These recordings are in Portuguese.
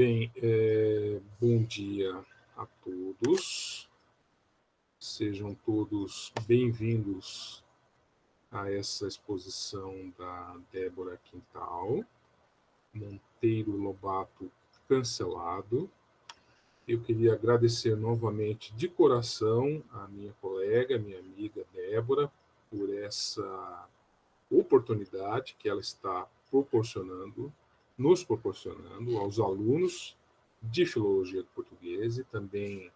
Bem, bom dia a todos. Sejam todos bem-vindos a essa exposição da Débora Quintal, Monteiro Lobato Cancelado. Eu queria agradecer novamente de coração a minha colega, minha amiga Débora, por essa oportunidade que ela está nos proporcionando aos alunos de Filologia do Português e também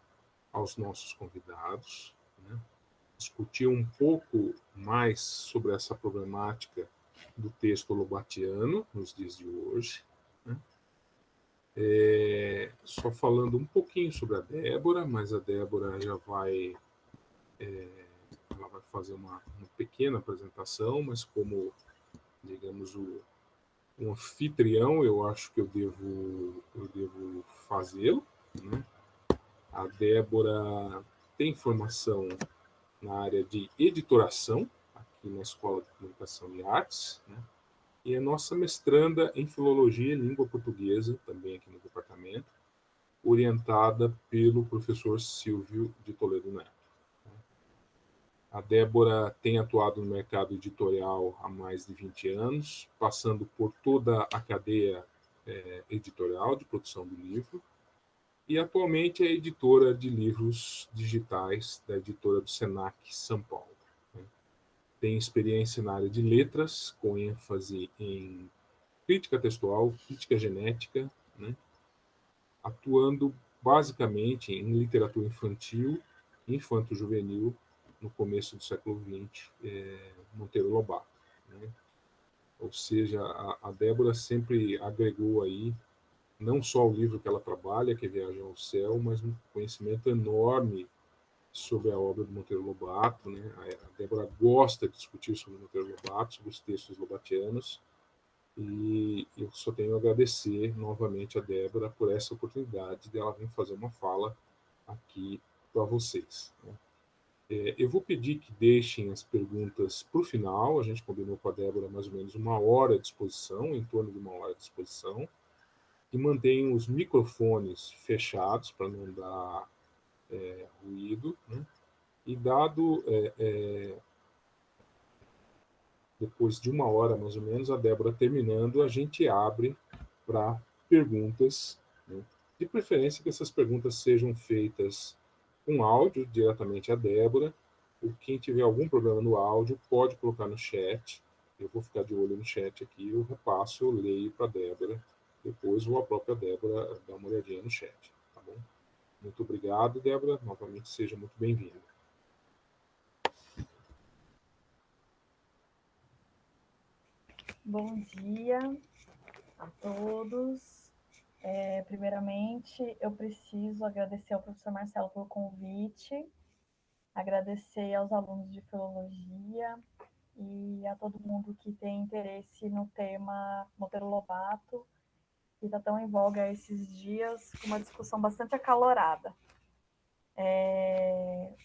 aos nossos convidados, né? Discutir um pouco mais sobre essa problemática do texto lobatiano nos dias de hoje, né? Só falando um pouquinho sobre a Débora, mas a Débora já vai, ela vai fazer uma pequena apresentação, mas como, digamos, um anfitrião, eu acho que eu devo fazê-lo, né? A Débora tem formação na área de editoração, aqui na Escola de Comunicação e Artes, né? E é nossa mestranda em Filologia e Língua Portuguesa, também aqui no departamento, orientada pelo professor Silvio de Toledo Neto. A Débora tem atuado no mercado editorial há mais de 20 anos, passando por toda a cadeia editorial de produção do livro, e atualmente é editora de livros digitais da editora do Senac São Paulo. Tem experiência na área de letras, com ênfase em crítica textual, crítica genética, né? Atuando basicamente em literatura infantil, infanto-juvenil, no começo do século XX, Monteiro Lobato, né? Ou seja, a Débora sempre agregou aí não só o livro que ela trabalha, que é Viagem ao Céu, mas um conhecimento enorme sobre a obra do Monteiro Lobato, né? A Débora gosta de discutir sobre o Monteiro Lobato, sobre os textos lobatianos, e eu só tenho a agradecer novamente a Débora por essa oportunidade de ela vir fazer uma fala aqui para vocês, né? Eu vou pedir que deixem as perguntas para o final. A gente combinou com a Débora mais ou menos uma hora de exposição, em torno de uma hora de exposição, e mantenham os microfones fechados para não dar ruído, né? E dado depois de uma hora mais ou menos, a Débora terminando, a gente abre para perguntas, né? De preferência que essas perguntas sejam feitas com áudio diretamente à Débora. Quem tiver algum problema no áudio pode colocar no chat. Eu vou ficar de olho no chat aqui, eu repasso, eu leio para a Débora. Depois ou a própria Débora dá uma olhadinha no chat, tá bom? Muito obrigado, Débora. Novamente, seja muito bem-vinda. Bom dia a todos. Primeiramente, eu preciso agradecer ao professor Marcelo pelo convite, agradecer aos alunos de Filologia e a todo mundo que tem interesse no tema Monteiro Lobato, que está tão em voga esses dias, com uma discussão bastante acalorada.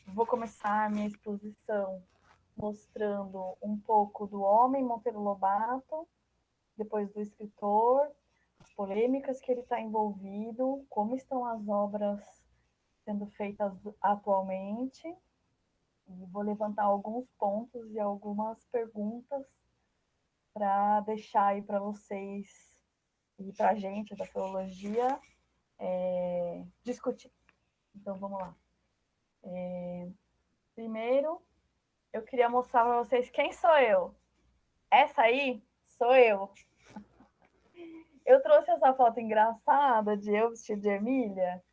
Vou começar a minha exposição mostrando um pouco do homem Monteiro Lobato, depois do escritor, as polêmicas que ele está envolvido, como estão as obras sendo feitas atualmente, e vou levantar alguns pontos e algumas perguntas para deixar aí para vocês e para a gente da filologia discutir. Então, vamos lá. Primeiro, eu queria mostrar para vocês quem sou eu. Essa aí sou eu. Eu trouxe essa foto engraçada de eu vestida de Emília,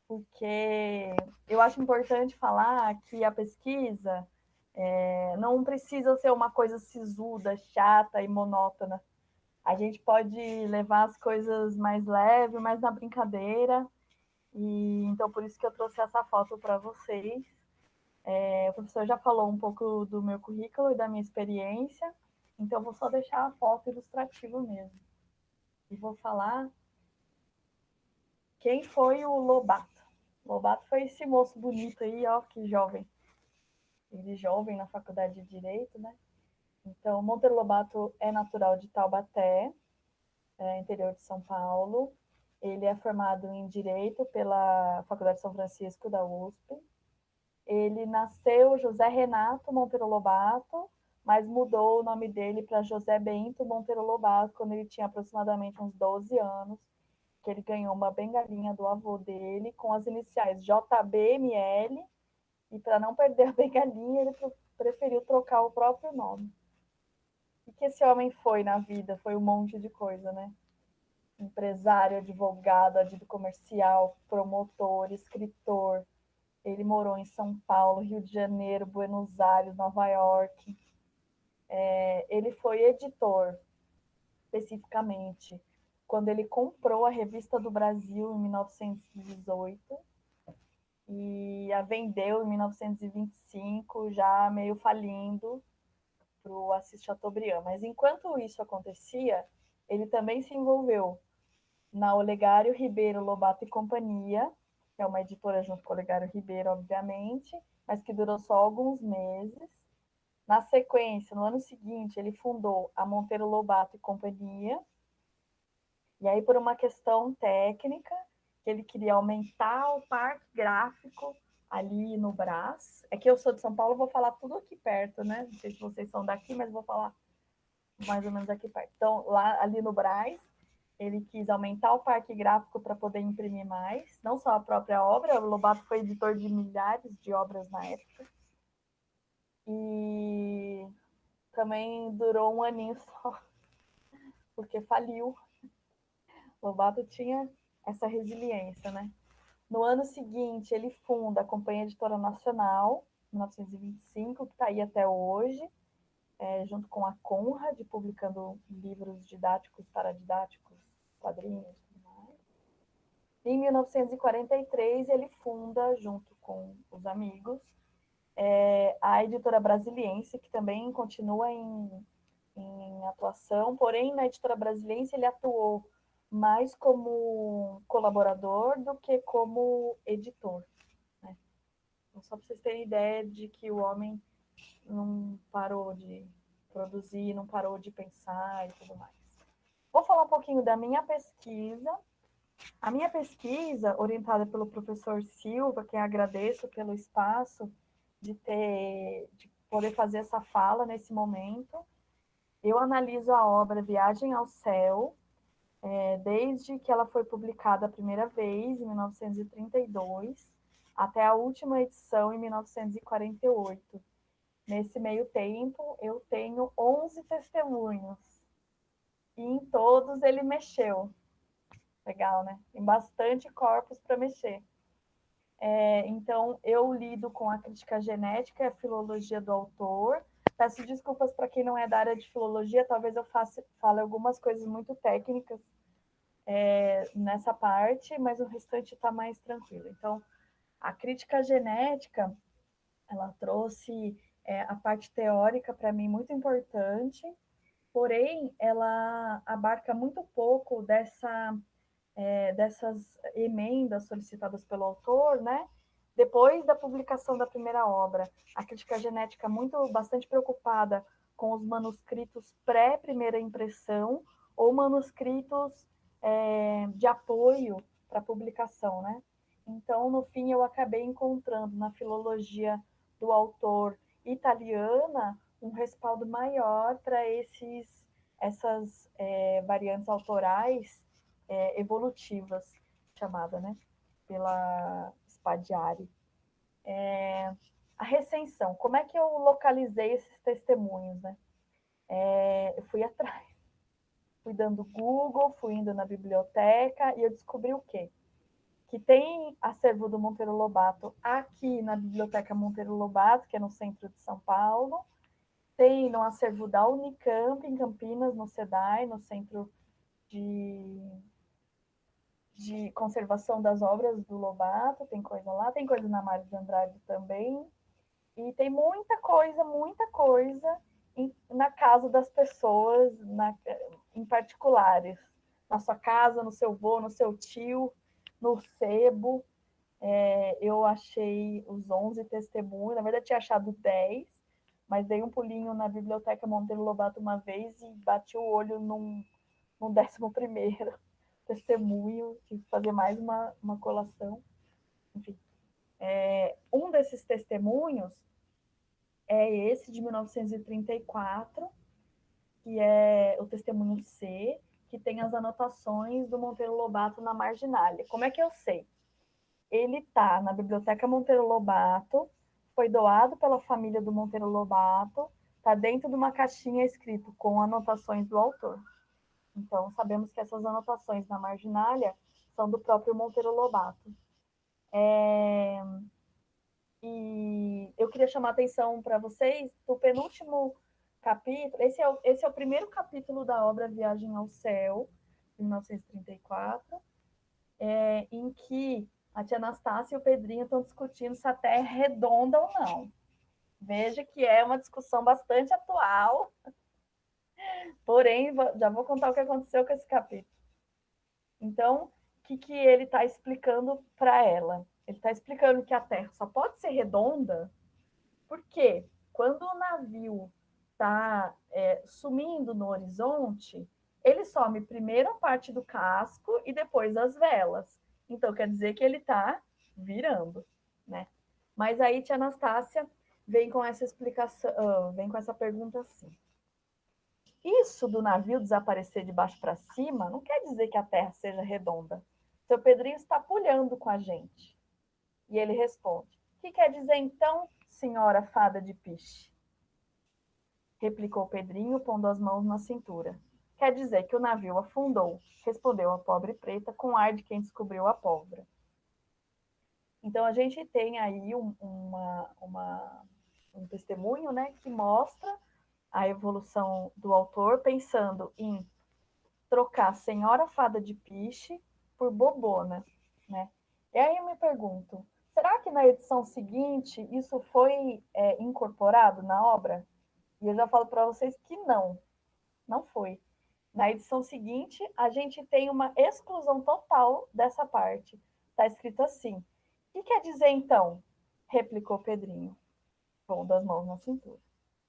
porque eu acho importante falar que a pesquisa não precisa ser uma coisa sisuda, chata e monótona. A gente pode levar as coisas mais leve, mais na brincadeira. E então, por isso que eu trouxe essa foto para vocês. O professor já falou um pouco do meu currículo e da minha experiência, então eu vou só deixar a foto ilustrativa mesmo. E vou falar quem foi o Lobato. Lobato foi esse moço bonito aí, ó, que jovem. Ele jovem na faculdade de Direito, né? Então, Monteiro Lobato é natural de Taubaté, interior de São Paulo. Ele é formado em Direito pela Faculdade de São Francisco da USP. Ele nasceu José Renato Monteiro Lobato, mas mudou o nome dele para José Bento Monteiro Lobato quando ele tinha aproximadamente uns 12 anos, que ele ganhou uma bengalinha do avô dele com as iniciais JBML, e para não perder a bengalinha, ele preferiu trocar o próprio nome. O que esse homem foi na vida? Foi um monte de coisa, né? Empresário, advogado, adido comercial, promotor, escritor. Ele morou em São Paulo, Rio de Janeiro, Buenos Aires, Nova York. Ele foi editor, especificamente, quando ele comprou a Revista do Brasil em 1918 e a vendeu em 1925, já meio falindo, para o Assis Chateaubriand. Mas enquanto isso acontecia, ele também se envolveu na Olegário Ribeiro Lobato e Companhia, que é uma editora junto com o Olegário Ribeiro, obviamente, mas que durou só alguns meses. Na sequência, no ano seguinte, ele fundou a Monteiro Lobato e Companhia, e aí por uma questão técnica, que ele queria aumentar o parque gráfico ali no Brás. É que eu sou de São Paulo, vou falar tudo aqui perto, né? Não sei se vocês são daqui, mas vou falar mais ou menos aqui perto. Então, lá ali no Brás, ele quis aumentar o parque gráfico para poder imprimir mais, não só a própria obra, o Lobato foi editor de milhares de obras na época, e também durou um aninho só, porque faliu. Lobato tinha essa resiliência, né? No ano seguinte, ele funda a Companhia Editora Nacional, em 1925, que está aí até hoje, junto com a Conrad, publicando livros didáticos, paradidáticos, quadrinhos e tudo mais. Em 1943, ele funda, junto com os amigos, a Editora Brasiliense, que também continua em atuação, porém, na Editora Brasiliense, ele atuou mais como colaborador do que como editor. Né? Então, só para vocês terem ideia de que o homem não parou de produzir, não parou de pensar e tudo mais. Vou falar um pouquinho da minha pesquisa. A minha pesquisa, orientada pelo professor Silva, que eu agradeço pelo espaço de poder fazer essa fala nesse momento, eu analiso a obra Viagem ao Céu, desde que ela foi publicada a primeira vez, em 1932, até a última edição, em 1948. Nesse meio tempo, eu tenho 11 testemunhos, e em todos ele mexeu. Legal, né? Tem bastante corpos para mexer. Então, eu lido com a crítica genética e a filologia do autor. Peço desculpas para quem não é da área de filologia, talvez eu fale algumas coisas muito técnicas nessa parte, mas o restante está mais tranquilo. Então, a crítica genética, ela trouxe a parte teórica para mim muito importante, porém, ela abarca muito pouco dessas emendas solicitadas pelo autor, né? Depois da publicação da primeira obra, a crítica genética bastante preocupada com os manuscritos pré-primeira impressão ou manuscritos de apoio para publicação, né? Então, no fim, eu acabei encontrando na filologia do autor italiana um respaldo maior para essas variantes autorais evolutivas, chamada, né? Pela Spadiari. A recensão, como é que eu localizei esses testemunhos, né? Eu fui atrás, fui dando Google, fui indo na biblioteca e eu descobri o quê? Que tem acervo do Monteiro Lobato aqui na Biblioteca Monteiro Lobato, que é no centro de São Paulo, tem no acervo da Unicamp, em Campinas, no SEDAI, no Centro de Conservação das Obras do Lobato, tem coisa lá, tem coisa na Mário de Andrade também, e tem muita coisa na casa das pessoas, em particulares, na sua casa, no seu avô, no seu tio, no sebo. Eu achei os 11 testemunhos, na verdade tinha achado 10, mas dei um pulinho na Biblioteca Monteiro Lobato uma vez e bati o olho num 11º. testemunho, tive que fazer mais uma colação. Enfim, um desses testemunhos é esse de 1934, que é o testemunho C, que tem as anotações do Monteiro Lobato na marginalia. Como é que eu sei? Ele está na Biblioteca Monteiro Lobato, foi doado pela família do Monteiro Lobato, está dentro de uma caixinha escrito com anotações do autor. Então, sabemos que essas anotações na marginalia são do próprio Monteiro Lobato. E eu queria chamar a atenção para vocês do penúltimo capítulo. Esse é o primeiro capítulo da obra Viagem ao Céu, de 1934, em que a tia Anastácia e o Pedrinho estão discutindo se a Terra é redonda ou não. Veja que é uma discussão bastante atual, porém, já vou contar o que aconteceu com esse capítulo. Então, o que ele está explicando para ela? Ele está explicando que a Terra só pode ser redonda porque quando o navio está sumindo no horizonte, ele some primeiro a parte do casco e depois as velas. Então, quer dizer que ele está virando, né? Mas aí, tia Anastácia vem com essa explicação, vem com essa pergunta assim. Isso do navio desaparecer de baixo para cima não quer dizer que a Terra seja redonda. Seu Pedrinho está pulhando com a gente. E ele responde: o que quer dizer então, senhora fada de piche? Replicou Pedrinho, pondo as mãos na cintura. Quer dizer que o navio afundou, respondeu a pobre preta com ar de quem descobriu a pólvora. Então, a gente tem aí um testemunho, né, que mostra a evolução do autor pensando em trocar senhora fada de piche por bobona, né? E aí eu me pergunto, será que na edição seguinte isso foi incorporado na obra? E eu já falo para vocês que não foi. Na edição seguinte, a gente tem uma exclusão total dessa parte. Está escrito assim. O que quer dizer, então? Replicou Pedrinho, pondo as mãos na cintura.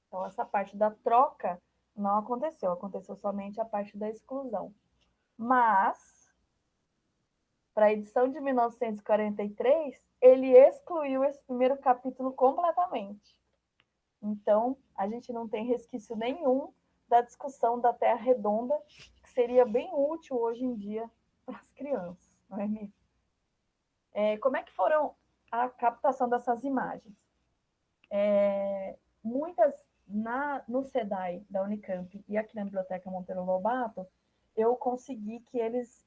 Então, essa parte da troca não aconteceu. Aconteceu somente a parte da exclusão. Mas, para a edição de 1943, ele excluiu esse primeiro capítulo completamente. Então, a gente não tem resquício nenhum da discussão da Terra redonda, que seria bem útil hoje em dia para as crianças, não é mesmo? Como é que foram a captação dessas imagens? Muitas no SEDAI da Unicamp e aqui na Biblioteca Monteiro Lobato, eu consegui que eles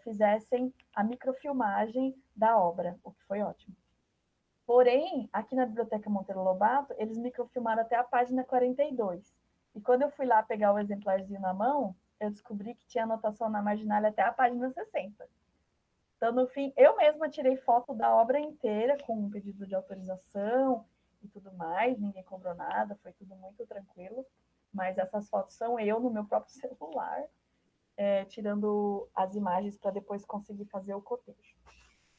fizessem a microfilmagem da obra, o que foi ótimo. Porém, aqui na Biblioteca Monteiro Lobato, eles microfilmaram até a página 42. E quando eu fui lá pegar o exemplarzinho na mão, eu descobri que tinha anotação na marginalia até a página 60. Então, no fim, eu mesma tirei foto da obra inteira com um pedido de autorização e tudo mais, ninguém cobrou nada, foi tudo muito tranquilo. Mas essas fotos são eu no meu próprio celular, tirando as imagens para depois conseguir fazer o cotejo.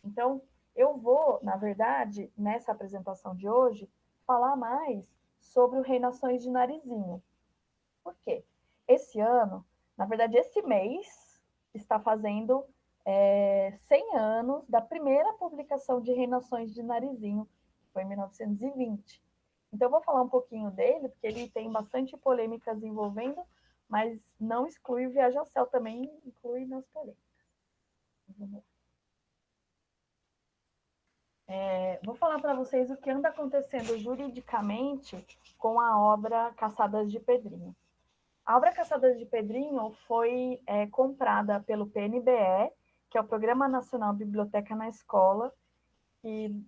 Então, eu vou, na verdade, nessa apresentação de hoje, falar mais sobre o Rei Nações de Narizinho. Por quê? Esse ano, na verdade, esse mês, está fazendo 100 anos da primeira publicação de Rei Nações de Narizinho, que foi em 1920. Então, eu vou falar um pouquinho dele, porque ele tem bastante polêmicas envolvendo, mas não exclui o Viagem ao Céu, também inclui nas polêmicas. Vamos lá. Vou falar para vocês o que anda acontecendo juridicamente com a obra Caçadas de Pedrinho. A obra Caçadas de Pedrinho foi comprada pelo PNBE, que é o Programa Nacional Biblioteca na Escola, que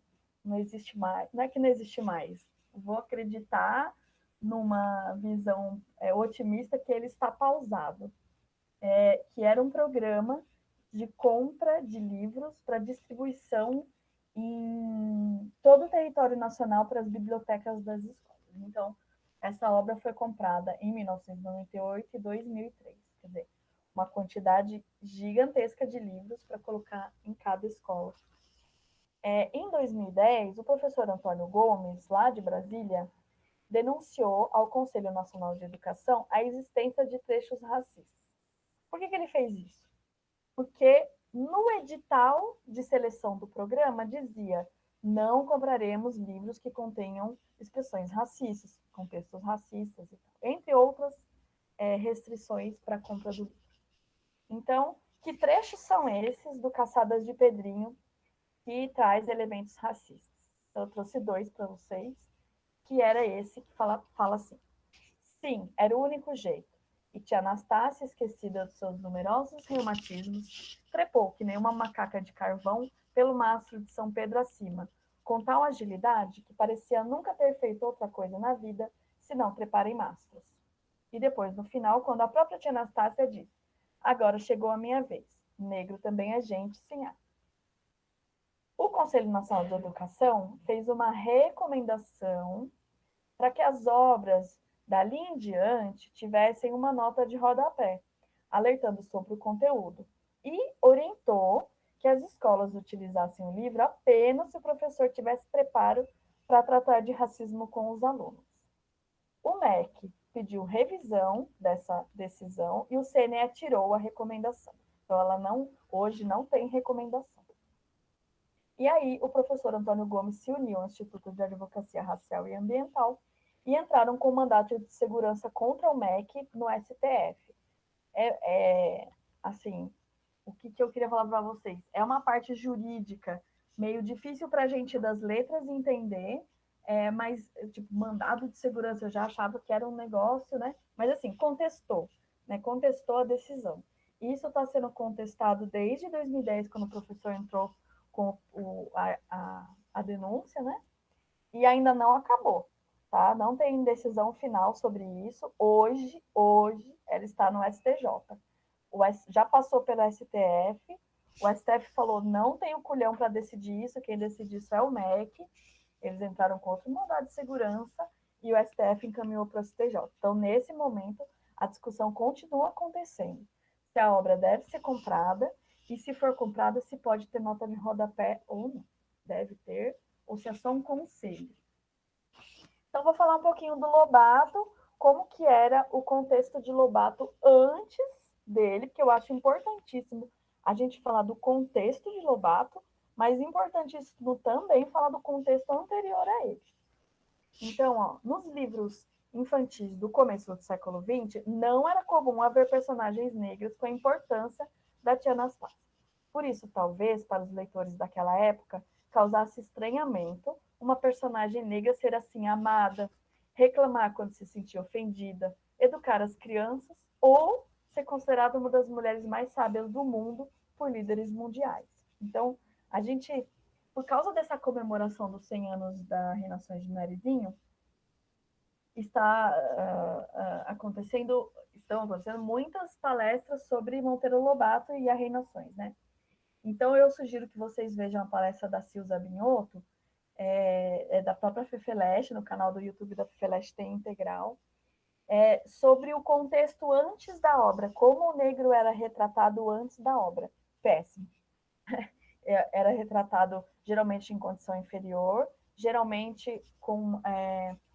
não existe mais. Não é que não existe mais. Vou acreditar numa visão otimista que ele está pausado. Que era um programa de compra de livros para distribuição em todo o território nacional para as bibliotecas das escolas. Então, essa obra foi comprada em 1998 e 2003, quer dizer, uma quantidade gigantesca de livros para colocar em cada escola. Em 2010, o professor Antônio Gomes, lá de Brasília, denunciou ao Conselho Nacional de Educação a existência de trechos racistas. Por que ele fez isso? porque no edital de seleção do programa dizia: não compraremos livros que contenham expressões racistas, contextos racistas, entre outras restrições para a compra do livro. Então, que trechos são esses do Caçadas de Pedrinho que traz elementos racistas? Eu trouxe 2 para vocês, que era esse que fala assim: sim, era o único jeito. E tia Anastácia, esquecida dos seus numerosos reumatismos, trepou que nem uma macaca de carvão pelo mastro de São Pedro acima, com tal agilidade que parecia nunca ter feito outra coisa na vida senão trepar em mastros. E depois, no final, quando a própria tia Anastácia disse: agora chegou a minha vez. Negro também é gente, sim. O Conselho Nacional de Educação fez uma recomendação para que as obras dali em diante tivessem uma nota de rodapé, alertando sobre o conteúdo, e orientou que as escolas utilizassem o livro apenas se o professor tivesse preparo para tratar de racismo com os alunos. O MEC pediu revisão dessa decisão e o CNE atirou a recomendação. Então, hoje não tem recomendação. E aí, o professor Antônio Gomes se uniu ao Instituto de Advocacia Racial e Ambiental e entraram com mandato de segurança contra o MEC no STF. Assim, o que eu queria falar para vocês? É uma parte jurídica meio difícil para a gente das letras entender, mas, tipo, mandado de segurança eu já achava que era um negócio, né? Mas, assim, contestou a decisão. Isso está sendo contestado desde 2010, quando o professor entrou com a denúncia, né? E ainda não acabou, tá? Não tem decisão final sobre isso. Hoje ela está no STJ. Já passou pelo STF, o STF falou: não tem o culhão para decidir isso, quem decide isso é o MEC. Eles entraram com outro mandado de segurança e o STF encaminhou para o STJ. Então, nesse momento, a discussão continua acontecendo. Se a obra deve ser comprada e, se for comprada, se pode ter nota de rodapé ou não. Deve ter, ou se é só um conselho. Então, vou falar um pouquinho do Lobato, como que era o contexto de Lobato antes dele, porque eu acho importantíssimo a gente falar do contexto de Lobato, mas importantíssimo também falar do contexto anterior a ele. Então, nos livros infantis do começo do século XX, não era comum haver personagens negros com a importância da tia Anastácia. Por isso, talvez, para os leitores daquela época, causasse estranhamento uma personagem negra ser assim amada, reclamar quando se sentia ofendida, educar as crianças ou ser considerada uma das mulheres mais sábias do mundo por líderes mundiais. Então, a gente, por causa dessa comemoração dos 100 anos da Reinações de Narizinho, estão acontecendo muitas palestras sobre Monteiro Lobato e a Reinações, né? Então, eu sugiro que vocês vejam a palestra da Silza Binotto, da própria Fefeleste, no canal do YouTube da Fefeleste tem integral, sobre o contexto antes da obra, como o negro era retratado antes da obra. Péssimo. Era retratado geralmente em condição inferior, geralmente com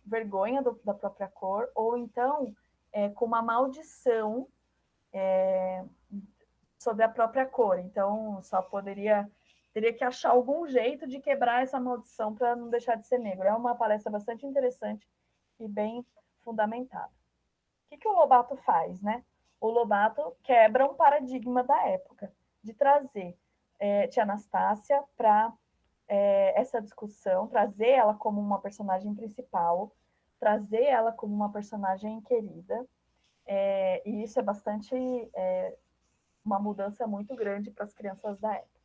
vergonha da própria cor, ou então com uma maldição sobre a própria cor. Então, teria que achar algum jeito de quebrar essa maldição para não deixar de ser negro. É uma palestra bastante interessante e bem fundamentada. O que o Lobato faz, né? O Lobato quebra um paradigma da época, de trazer tia Anastácia para essa discussão, trazer ela como uma personagem principal, trazer ela como uma personagem querida, e isso é bastante uma mudança muito grande para as crianças da época.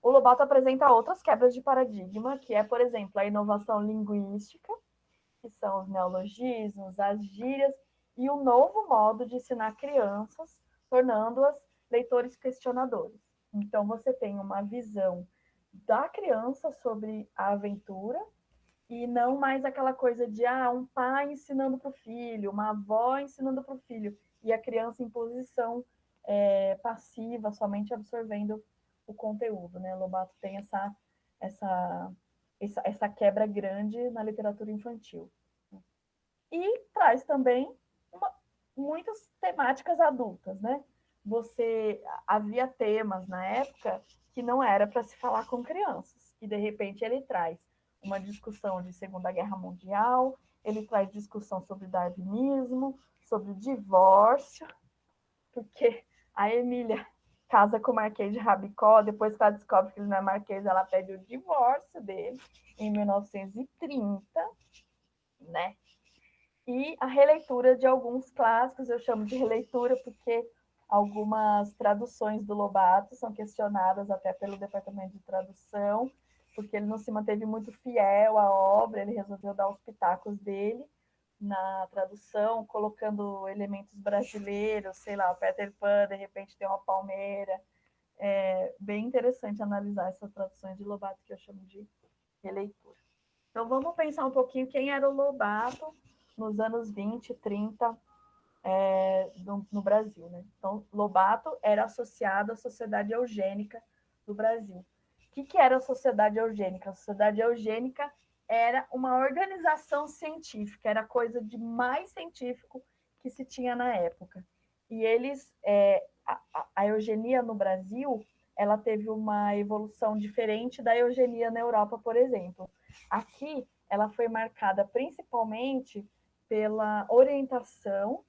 O Lobato apresenta outras quebras de paradigma, que é, por exemplo, a inovação linguística, que são os neologismos, as gírias, e um novo modo de ensinar crianças, tornando-as leitores questionadores. Então, você tem uma visão da criança sobre a aventura, e não mais aquela coisa de um pai ensinando para o filho, uma avó ensinando para o filho, e a criança em posição passiva, somente absorvendo o conteúdo, né? Lobato tem essa quebra grande na literatura infantil. E traz também muitas temáticas adultas, né? havia temas na época que não era para se falar com crianças, e de repente ele traz uma discussão de Segunda Guerra Mundial, ele traz discussão sobre darwinismo, sobre divórcio, porque a Emília casa com o Marquês de Rabicó, depois que ela descobre que ele não é Marquês, ela pede o divórcio dele, em 1930, né? E a releitura de alguns clássicos, eu chamo de releitura porque algumas traduções do Lobato são questionadas até pelo departamento de tradução, porque ele não se manteve muito fiel à obra, ele resolveu dar os pitacos dele na tradução, colocando elementos brasileiros, sei lá, o Peter Pan, de repente tem uma palmeira. É bem interessante analisar essas traduções de Lobato, que eu chamo de releitura. Então, vamos pensar um pouquinho quem era o Lobato nos anos 20, 30 no Brasil, né? Então, Lobato era associado à Sociedade Eugênica do Brasil. O que era a Sociedade Eugênica? A Sociedade Eugênica era uma organização científica, era coisa de mais científico que se tinha na época. E eles, a eugenia no Brasil, ela teve uma evolução diferente da eugenia na Europa, por exemplo. Aqui, ela foi marcada principalmente pela orientação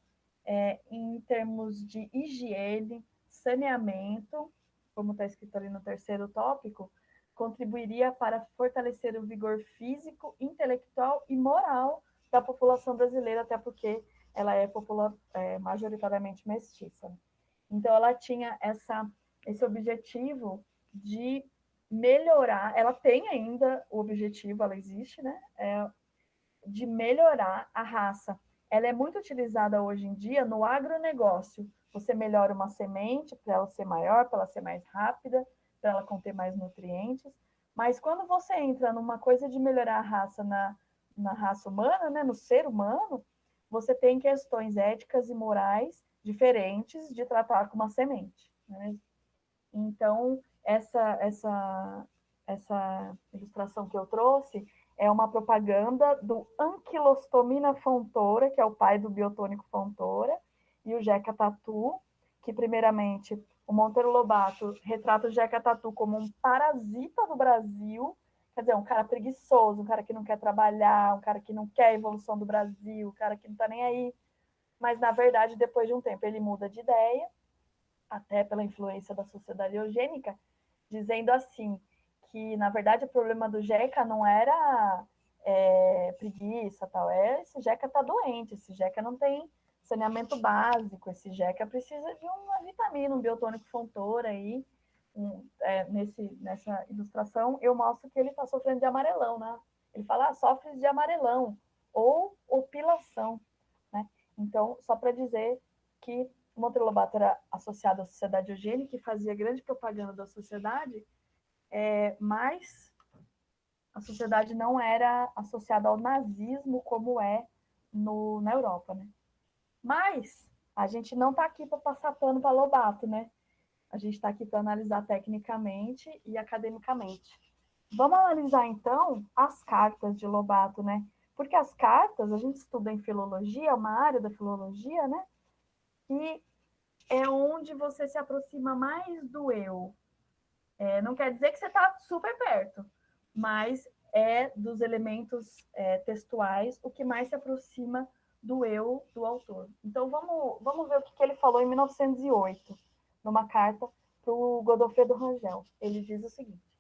em termos de higiene, saneamento, como está escrito ali no terceiro tópico, contribuiria para fortalecer o vigor físico, intelectual e moral da população brasileira, até porque ela é majoritariamente mestiça. Então, ela tinha esse objetivo de melhorar, ela tem ainda o objetivo, ela existe, né? De melhorar a raça. Ela é muito utilizada hoje em dia no agronegócio. Você melhora uma semente para ela ser maior, para ela ser mais rápida, para ela conter mais nutrientes. Mas quando você entra numa coisa de melhorar a raça na raça humana, né, no ser humano, você tem questões éticas e morais diferentes de tratar com uma semente. Né? Então, essa ilustração que eu trouxe é uma propaganda do Ankylostomina fontoura, que é o pai do biotônico fontoura, e o Jeca Tatu, que primeiramente o Monteiro Lobato retrata o Jeca Tatu como um parasita do Brasil, quer dizer, um cara preguiçoso, um cara que não quer trabalhar, um cara que não quer a evolução do Brasil, um cara que não está nem aí. Mas, na verdade, depois de um tempo, ele muda de ideia, até pela influência da sociedade eugênica, dizendo assim, que, na verdade, o problema do Jeca não era preguiça, tal, esse Jeca está doente, esse Jeca não tem saneamento básico, esse Jeca precisa de uma vitamina, um biotônico fontoura aí. Nessa ilustração, eu mostro que ele está sofrendo de amarelão, né? Ele fala, sofre de amarelão ou opilação, né? Então, só para dizer que o Monteiro Lobato era associado à sociedade eugênica, que fazia grande propaganda da sociedade, mas a sociedade não era associada ao nazismo como é na Europa, né? Mas a gente não está aqui para passar pano para Lobato, né? A gente está aqui para analisar tecnicamente e academicamente. Vamos analisar, então, as cartas de Lobato, né? Porque as cartas, a gente estuda em filologia, uma área da filologia, né? E é onde você se aproxima mais do eu. Não quer dizer que você está super perto, mas é dos elementos textuais o que mais se aproxima do eu do autor. Então, vamos ver o que ele falou em 1908, numa carta para o Godofredo Rangel. Ele diz o seguinte: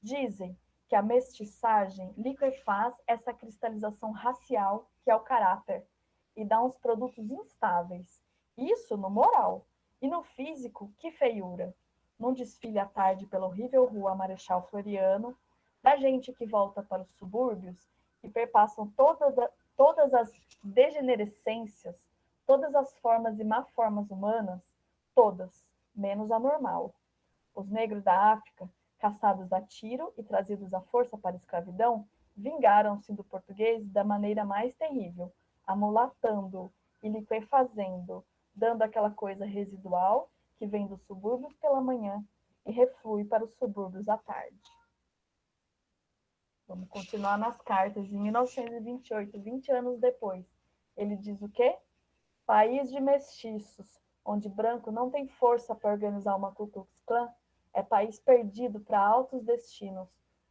dizem que a mestiçagem liquefaz essa cristalização racial que é o caráter e dá uns produtos instáveis. Isso no moral. E no físico, que feiura. Num desfile à tarde pela horrível rua Marechal Floriano, da gente que volta para os subúrbios e perpassam todas as degenerescências, todas as formas e má-formas humanas, todas, menos a normal. Os negros da África, caçados a tiro e trazidos à força para a escravidão, vingaram-se do português da maneira mais terrível, amulatando-o e liquefazendo, dando aquela coisa residual que vem dos subúrbios pela manhã e reflui para os subúrbios à tarde. Vamos continuar nas cartas. Em 1928, 20 anos depois, ele diz o quê? País de mestiços, onde branco não tem força para organizar uma Ku Klux Klan, é país perdido para altos destinos.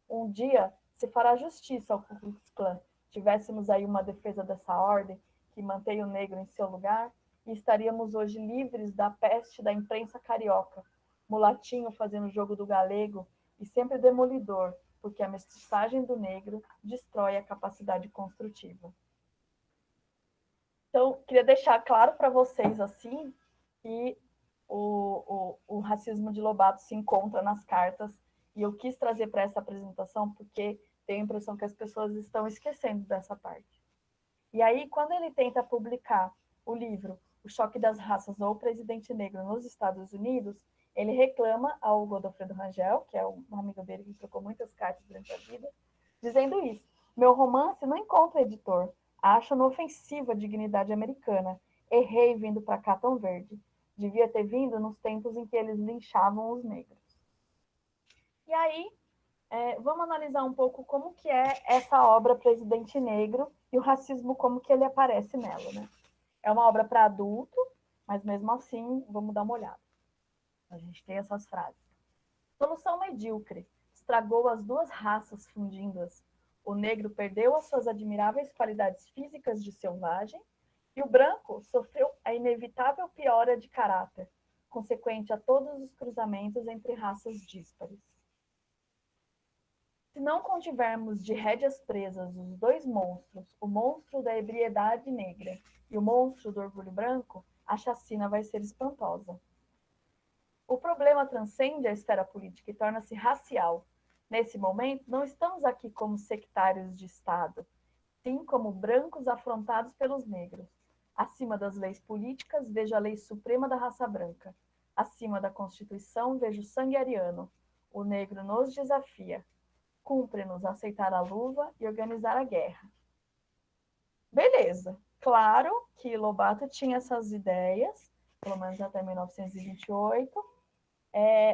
Um dia se fará justiça ao Ku Klux Klan. Tivéssemos aí uma defesa dessa ordem que mantém o negro em seu lugar, e estaríamos hoje livres da peste da imprensa carioca, mulatinho fazendo jogo do galego e sempre demolidor, porque a mestiçagem do negro destrói a capacidade construtiva. Então, queria deixar claro para vocês assim que o racismo de Lobato se encontra nas cartas, e eu quis trazer para essa apresentação porque tenho a impressão que as pessoas estão esquecendo dessa parte. E aí, quando ele tenta publicar o livro O Choque das Raças ou o Presidente Negro nos Estados Unidos, ele reclama ao Godofredo Rangel, que é um amigo dele que trocou muitas cartas durante a vida, dizendo isso: meu romance não encontra editor, acho-no ofensivo à dignidade americana, errei vindo para cá tão verde, devia ter vindo nos tempos em que eles linchavam os negros. E aí, vamos analisar um pouco como que é essa obra Presidente Negro e o racismo, como que ele aparece nela, né? É uma obra para adulto, mas mesmo assim, vamos dar uma olhada. A gente tem essas frases. Solução medíocre. Estragou as duas raças fundindo-as. O negro perdeu as suas admiráveis qualidades físicas de selvagem e o branco sofreu a inevitável piora de caráter, consequente a todos os cruzamentos entre raças díspares. Se não contivermos de rédeas presas os dois monstros, o monstro da ebriedade negra e o monstro do orgulho branco, a chacina vai ser espantosa. O problema transcende a esfera política e torna-se racial. Nesse momento, não estamos aqui como sectários de Estado, sim como brancos afrontados pelos negros. Acima das leis políticas, vejo a lei suprema da raça branca. Acima da Constituição, vejo o sangue ariano. O negro nos desafia. Cumpre-nos aceitar a luva e organizar a guerra. Beleza. Claro que Lobato tinha essas ideias, pelo menos até 1928,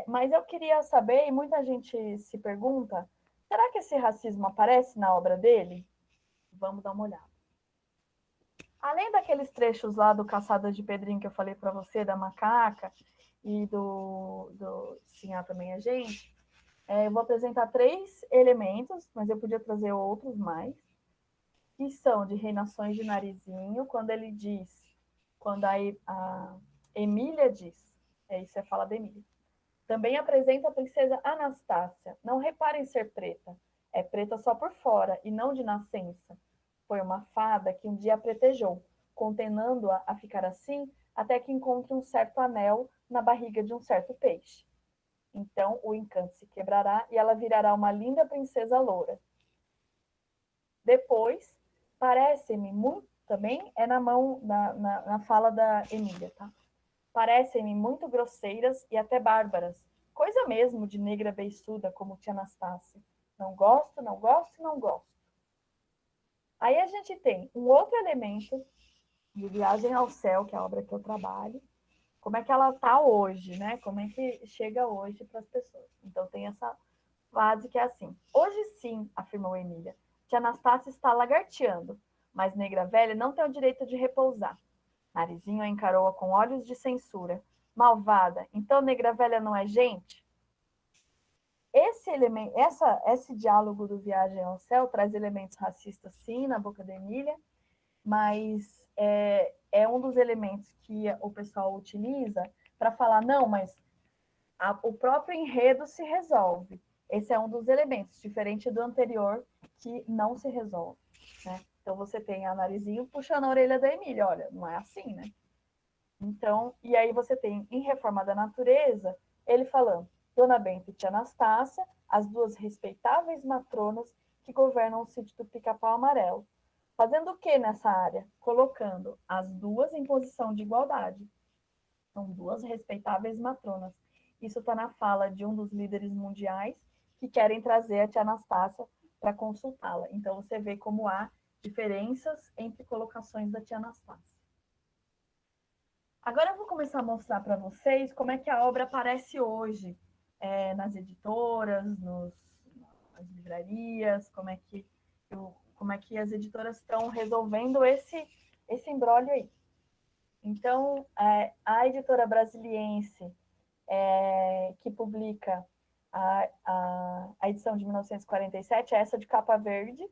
mas eu queria saber, e muita gente se pergunta, será que esse racismo aparece na obra dele? Vamos dar uma olhada. Além daqueles trechos lá do Caçadas de Pedrinho que eu falei para você, da macaca, e do Sim, também é gente, eu vou apresentar 3 elementos, mas eu podia trazer outros mais, que são de Reinações de Narizinho, quando ele diz, quando a Emília diz, isso é fala da Emília. Também apresenta a princesa Anastácia. Não repare em ser preta. É preta só por fora e não de nascença. Foi uma fada que um dia a pretejou, condenando-a a ficar assim até que encontre um certo anel na barriga de um certo peixe. Então o encanto se quebrará e ela virará uma linda princesa loura. Depois, parece-me muito, também é na fala da Emília, tá? Parecem-me muito grosseiras e até bárbaras, coisa mesmo de negra beiçuda como tia Anastácia. Não gosto, não gosto, não gosto. Aí a gente tem um outro elemento de Viagem ao Céu, que é a obra que eu trabalho, como é que ela está hoje, né? Como é que chega hoje para as pessoas. Então tem essa frase que é assim: hoje sim, afirmou Emília, tia Anastácia está lagarteando, mas negra velha não tem o direito de repousar. Narizinho a encarou-a com olhos de censura. Malvada, então negra velha não é gente? Esse diálogo do Viagem ao Céu traz elementos racistas, sim, na boca da Emília, mas é um dos elementos que o pessoal utiliza para falar, não, mas o próprio enredo se resolve. Esse é um dos elementos, diferente do anterior, que não se resolve, né? Então você tem a Narizinho puxando a orelha da Emília, olha, não é assim, né? Então, e aí você tem, em Reforma da Natureza, ele falando, Dona Benta e tia Anastácia, as duas respeitáveis matronas que governam o sítio do Pica-Pau Amarelo. Fazendo o que nessa área? Colocando as duas em posição de igualdade. São duas respeitáveis matronas. Isso está na fala de um dos líderes mundiais que querem trazer a tia Anastácia para consultá-la. Então, você vê como há diferenças entre colocações da tia Anastácia. Agora eu vou começar a mostrar para vocês como é que a obra aparece hoje nas editoras, nas livrarias, como é que as editoras estão resolvendo esse imbróglio aí. Então, a editora brasiliense, que publica a edição de 1947, é essa de capa verde,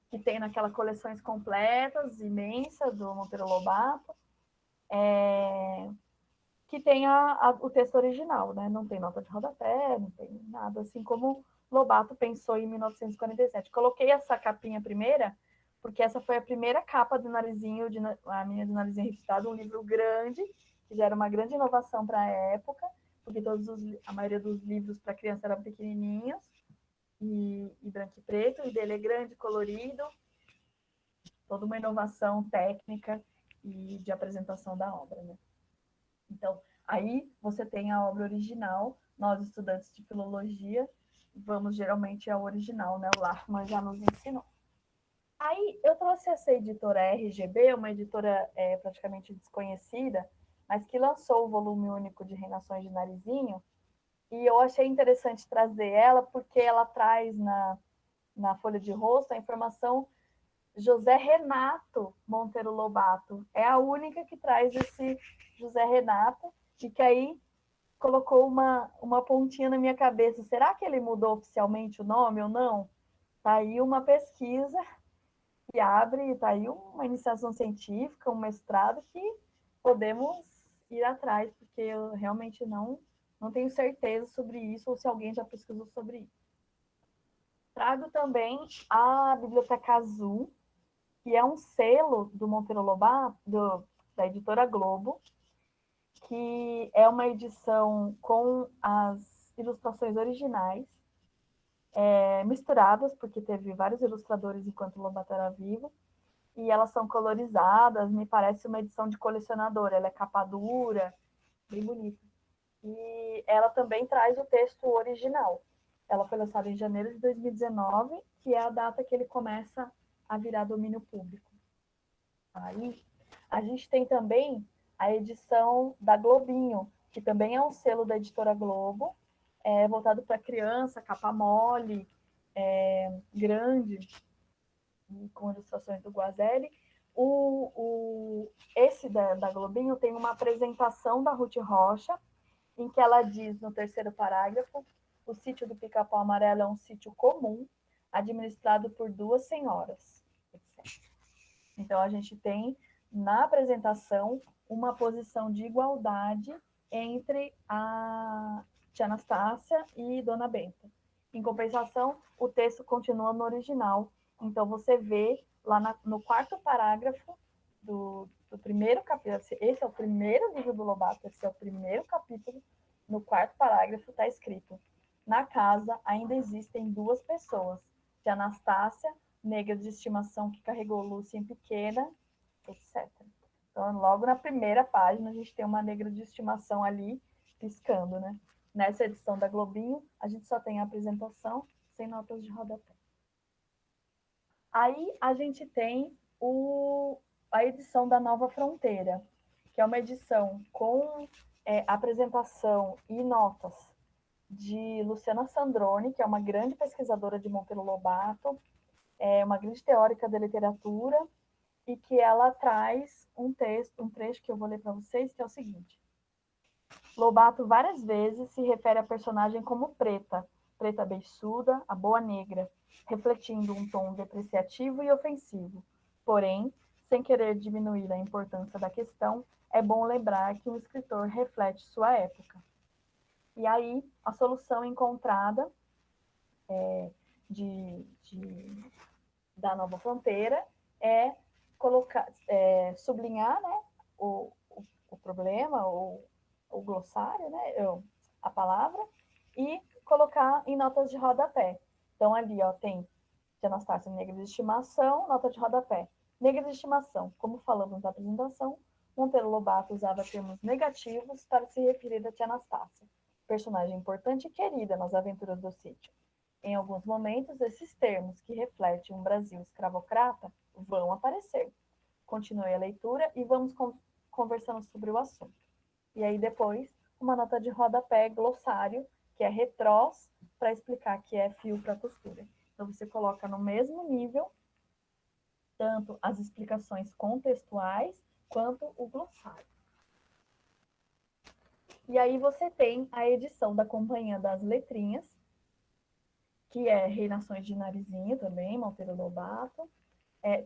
que tem naquelas coleções completas, imensas, do Monteiro Lobato, que tem o texto original, né? Não tem nota de rodapé, não tem nada, assim como Lobato pensou em 1947. Coloquei essa capinha primeira, porque essa foi a primeira capa do Narizinho, a minha do Narizinho Requisitado, um livro grande, que já era uma grande inovação para a época, porque a maioria dos livros para criança eram pequenininhos, e branco e preto, e dele é grande, colorido, toda uma inovação técnica e de apresentação da obra, né? Então, aí você tem a obra original, nós estudantes de filologia, vamos geralmente ao original, né? O Lachmann já nos ensinou. Aí eu trouxe essa editora RGB, uma editora praticamente desconhecida, mas que lançou o volume único de Reinações de Narizinho, e eu achei interessante trazer ela, porque ela traz na folha de rosto a informação José Renato Monteiro Lobato. É a única que traz esse José Renato, e que aí colocou uma pontinha na minha cabeça. Será que ele mudou oficialmente o nome ou não? Tá aí uma pesquisa que abre, tá aí uma iniciação científica, um mestrado que podemos ir atrás, porque eu realmente não tenho certeza sobre isso, ou se alguém já pesquisou sobre isso. Trago também a Biblioteca Azul, que é um selo do Monteiro Lobato, da editora Globo, que é uma edição com as ilustrações originais, misturadas, porque teve vários ilustradores enquanto o Lobato era vivo, e elas são colorizadas, me parece uma edição de colecionador, ela é capa dura, bem bonita. E ela também traz o texto original. Ela foi lançada em janeiro de 2019, que é a data que ele começa a virar domínio público. Aí, a gente tem também a edição da Globinho, que também é um selo da editora Globo, voltado para criança, capa mole, grande, com ilustrações do Guazelli. Esse da Globinho tem uma apresentação da Ruth Rocha, em que ela diz no terceiro parágrafo: o sítio do Pica-Pau Amarelo é um sítio comum, administrado por 2 senhoras, etc. Então, a gente tem na apresentação uma posição de igualdade entre a tia Anastácia e Dona Benta. Em compensação, o texto continua no original. Então, você vê lá no quarto parágrafo do primeiro capítulo, esse é o primeiro livro do Lobato, esse é o primeiro capítulo, no quarto parágrafo está escrito: na casa ainda existem 2 pessoas, tia Anastácia, negra de estimação que carregou Lúcia em pequena, etc. Então, logo na primeira página, a gente tem uma negra de estimação ali piscando, né? Nessa edição da Globinho, a gente só tem a apresentação sem notas de rodapé. Aí a gente tem a edição da Nova Fronteira, que é uma edição com apresentação e notas de Luciana Sandrone, que é uma grande pesquisadora de Monteiro Lobato, uma grande teórica da literatura, e que ela traz um trecho que eu vou ler para vocês, que é o seguinte: Lobato várias vezes se refere à personagem como preta, preta beiçuda, a boa negra, refletindo um tom depreciativo e ofensivo. Porém, sem querer diminuir a importância da questão, é bom lembrar que um escritor reflete sua época. E aí, a solução encontrada da Nova Fronteira é sublinhar, né, o problema, o glossário, né, a palavra, e colocar em notas de rodapé. Então, ali, ó, tem de Anastácia, negra de estimação, nota de rodapé. Negra de estimação, como falamos na apresentação, Monteiro Lobato usava termos negativos para se referir a tia Anastácia, personagem importante e querida nas aventuras do sítio. Em alguns momentos, esses termos, que refletem um Brasil escravocrata, vão aparecer. Continue a leitura e vamos conversando sobre o assunto. E aí depois, uma nota de rodapé, glossário, que é retrós, para explicar que é fio para costura. Então, você coloca no mesmo nível tanto as explicações contextuais quanto o glossário. E aí você tem a edição da Companhia das Letrinhas, que é Reinações de Narizinho também, Monteiro Lobato.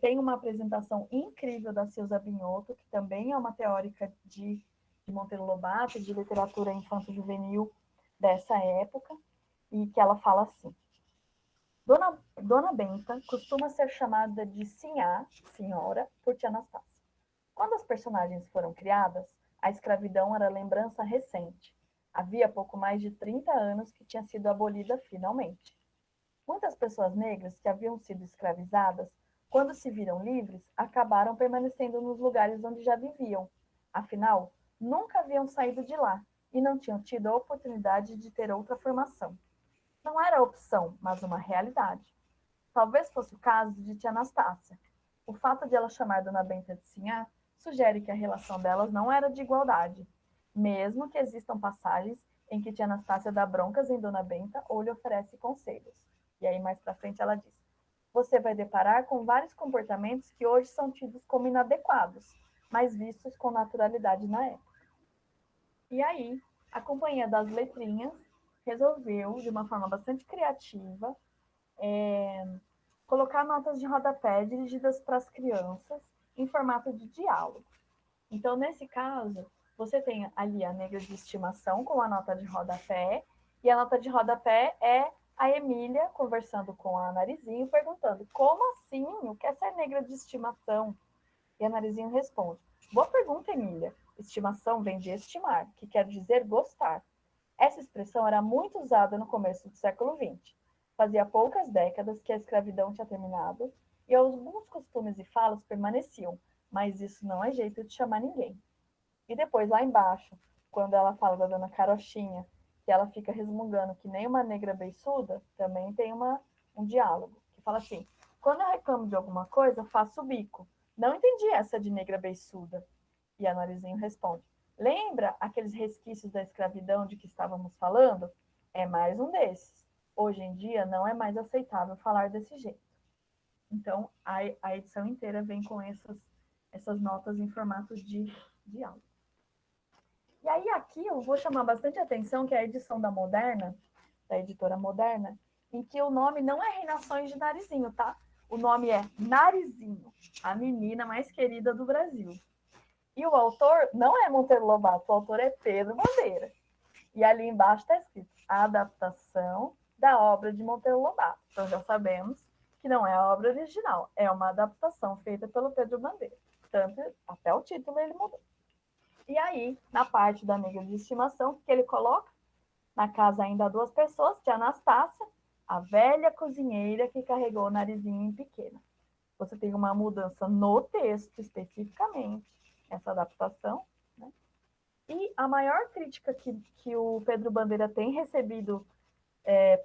Tem uma apresentação incrível da Silza Binotto, que também é uma teórica de Monteiro Lobato, de literatura infanto-juvenil dessa época, e que ela fala assim: Dona Benta costuma ser chamada de Sinhá, senhora, por tia Anastácia. Quando as personagens foram criadas, a escravidão era lembrança recente. Havia pouco mais de 30 anos que tinha sido abolida finalmente. Muitas pessoas negras que haviam sido escravizadas, quando se viram livres, acabaram permanecendo nos lugares onde já viviam. Afinal, nunca haviam saído de lá e não tinham tido a oportunidade de ter outra formação. Não era opção, mas uma realidade. Talvez fosse o caso de tia Anastácia. O fato de ela chamar Dona Benta de Sinhá sugere que a relação delas não era de igualdade, mesmo que existam passagens em que tia Anastácia dá broncas em Dona Benta ou lhe oferece conselhos. E aí, mais para frente, ela diz: você vai deparar com vários comportamentos que hoje são tidos como inadequados, mas vistos com naturalidade na época. E aí, a Companhia das Letrinhas resolveu, de uma forma bastante criativa, colocar notas de rodapé dirigidas para as crianças em formato de diálogo. Então, nesse caso, você tem ali a negra de estimação com a nota de rodapé, e a nota de rodapé é a Emília conversando com a Narizinho, perguntando: como assim? O que é ser negra de estimação? E a Narizinho responde: boa pergunta, Emília. Estimação vem de estimar, que quer dizer gostar. Essa expressão era muito usada no começo do século XX. Fazia poucas décadas que a escravidão tinha terminado e alguns costumes e falas permaneciam, mas isso não é jeito de chamar ninguém. E depois, lá embaixo, quando ela fala da dona Carochinha, que ela fica resmungando que nem uma negra beiçuda, também tem um diálogo, que fala assim: quando eu reclamo de alguma coisa, faço o bico. Não entendi essa de negra beiçuda. E a Narizinho responde: lembra aqueles resquícios da escravidão de que estávamos falando? É mais um desses. Hoje em dia não é mais aceitável falar desse jeito. Então, a edição inteira vem com essas notas em formato de áudio. E aí aqui eu vou chamar bastante atenção que é a edição da Moderna, da editora Moderna, em que o nome não é Reinações de Narizinho, tá? O nome é Narizinho, a menina mais querida do Brasil. E o autor não é Monteiro Lobato, o autor é Pedro Bandeira. E ali embaixo está escrito: a adaptação da obra de Monteiro Lobato. Então já sabemos que não é a obra original, é uma adaptação feita pelo Pedro Bandeira. Tanto até o título ele mudou. E aí, na parte da negra de estimação, que ele coloca? Na casa ainda há duas pessoas, tia Anastácia, a velha cozinheira que carregou o narizinho em pequena. Você tem uma mudança no texto, especificamente, essa adaptação, né? E a maior crítica que o Pedro Bandeira tem recebido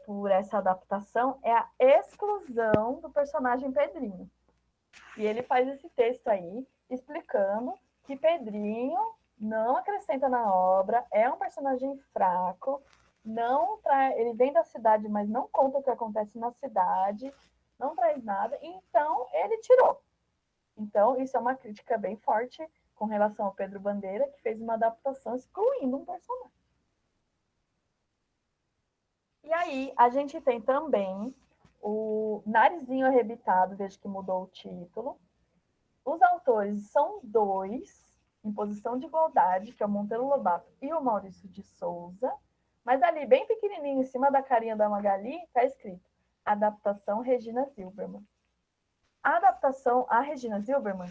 por essa adaptação é a exclusão do personagem Pedrinho. E ele faz esse texto aí, explicando que Pedrinho não acrescenta na obra, é um personagem fraco, ele vem da cidade, mas não conta o que acontece na cidade, não traz nada, então ele tirou. Então, isso é uma crítica bem forte com relação ao Pedro Bandeira, que fez uma adaptação excluindo um personagem. E aí, a gente tem também o Narizinho Arrebitado, desde que mudou o título. Os autores são dois, em posição de igualdade, que é o Monteiro Lobato e o Maurício de Souza, mas ali, bem pequenininho, em cima da carinha da Magali, está escrito: adaptação Regina Zilberman. A adaptação, a Regina Zilberman,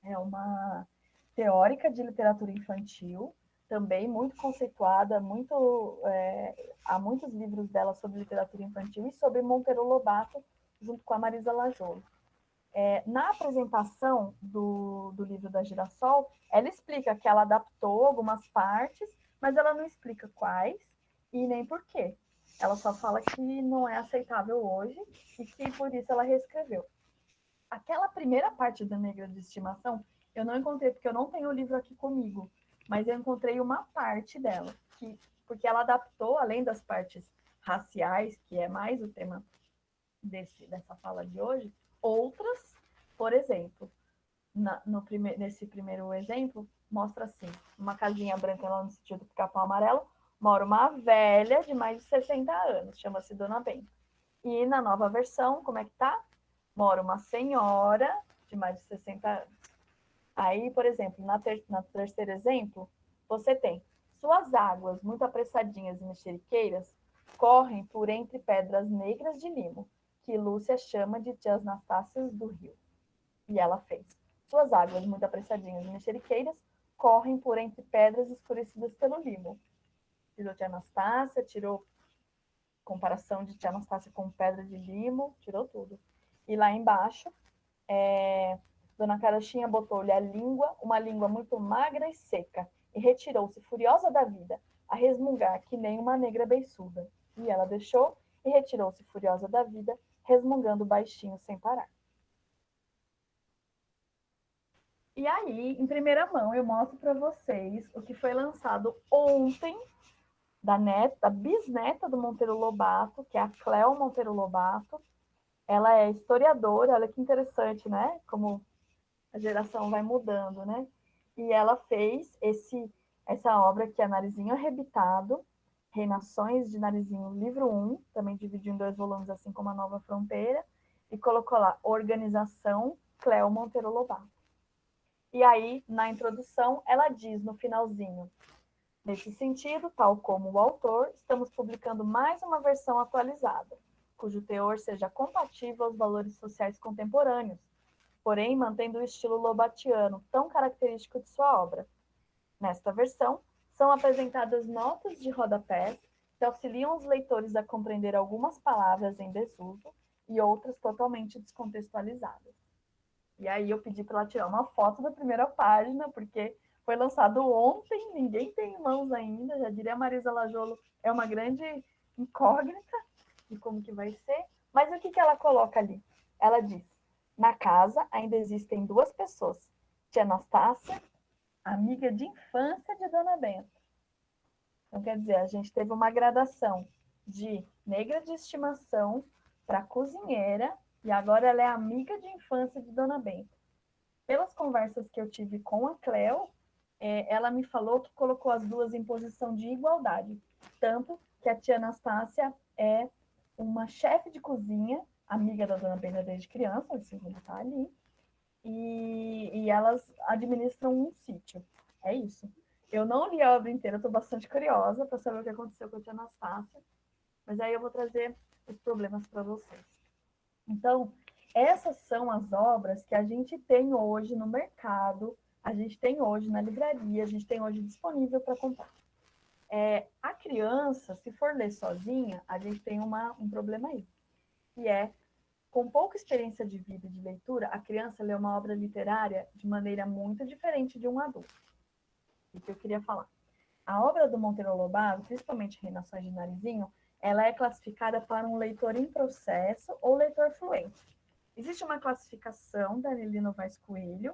é uma teórica de literatura infantil, também muito conceituada, há muitos livros dela sobre literatura infantil e sobre Monteiro Lobato, junto com a Marisa Lajolo. Na apresentação do livro da Girassol, ela explica que ela adaptou algumas partes, mas ela não explica quais e nem por quê. Ela só fala que não é aceitável hoje e que por isso ela reescreveu. Aquela primeira parte da Negra de Estimação, eu não encontrei, porque eu não tenho o livro aqui comigo, mas eu encontrei uma parte dela, porque ela adaptou, além das partes raciais, que é mais o tema dessa fala de hoje, outras, por exemplo, nesse primeiro exemplo, mostra assim, uma casinha branca lá no sentido do Pica-Pau Amarelo, mora uma velha de mais de 60 anos, chama-se Dona Benta. E na nova versão, como é que tá? Mora uma senhora de mais de 60 anos. Aí, por exemplo, na terceiro exemplo, você tem suas águas muito apressadinhas e mexeriqueiras correm por entre pedras negras de limo, que Lúcia chama de Tias Anastácias do Rio. E ela fez. Suas águas muito apressadinhas e mexeriqueiras correm por entre pedras escurecidas pelo limo. Tirou Tia Anastácia, tirou comparação de Tia Anastácia com pedra de limo, tirou tudo. E lá embaixo, Dona Carochinha botou-lhe a língua, uma língua muito magra e seca, e retirou-se furiosa da vida, a resmungar que nem uma negra beiçuda. E ela deixou e retirou-se furiosa da vida, resmungando baixinho sem parar. E aí, em primeira mão, eu mostro para vocês o que foi lançado ontem da bisneta do Monteiro Lobato, que é a Cléo Monteiro Lobato. Ela é historiadora, olha que interessante, né? Como a geração vai mudando, né? E ela fez essa obra que é Narizinho Arrebitado, Reinações de Narizinho, livro 1, também dividiu em 2 volumes, assim como a Nova Fronteira, e colocou lá Organização Cléo Monteiro Lobato. E aí, na introdução, ela diz no finalzinho: nesse sentido, tal como o autor, estamos publicando mais uma versão atualizada, cujo teor seja compatível aos valores sociais contemporâneos, porém mantendo o estilo lobatiano tão característico de sua obra. Nesta versão, são apresentadas notas de rodapés que auxiliam os leitores a compreender algumas palavras em desuso e outras totalmente descontextualizadas. E aí eu pedi para ela tirar uma foto da primeira página, porque foi lançado ontem, ninguém tem em mãos ainda, já diria a Marisa Lajolo, é uma grande incógnita de como que vai ser. Mas o que ela coloca ali? Ela diz: na casa ainda existem 2 pessoas, tia Anastácia, amiga de infância de Dona Benta. Então, quer dizer, a gente teve uma gradação de negra de estimação para cozinheira, e agora ela é amiga de infância de Dona Benta. Pelas conversas que eu tive com a Cléo, ela me falou que colocou as duas em posição de igualdade. Tanto que a tia Anastácia é uma chefe de cozinha, amiga da Dona Benta desde criança, assim como está ali, e elas administram um sítio. É isso. Eu não li a obra inteira, estou bastante curiosa para saber o que aconteceu com a tia Anastácia, mas aí eu vou trazer os problemas para vocês. Então, essas são as obras que a gente tem hoje no mercado, a gente tem hoje na livraria, a gente tem hoje disponível para comprar. A criança, se for ler sozinha, a gente tem um problema aí, que é, com pouca experiência de vida e de leitura, a criança lê uma obra literária de maneira muito diferente de um adulto. O que eu queria falar? A obra do Monteiro Lobato, principalmente Reinações de Narizinho, ela é classificada para um leitor em processo ou leitor fluente. Existe uma classificação da Anelino Vaz Coelho,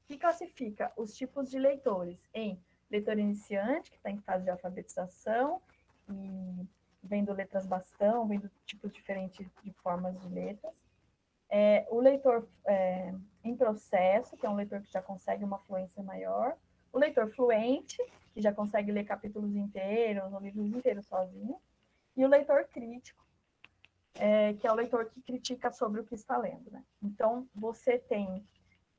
que classifica os tipos de leitores em leitor iniciante, que está em fase de alfabetização, e vendo letras bastão, vendo tipos diferentes de formas de letras. O leitor em processo, que é um leitor que já consegue uma fluência maior. O leitor fluente, que já consegue ler capítulos inteiros ou livros inteiros sozinho. E o leitor crítico, que é o leitor que critica sobre o que está lendo, né? Então, você tem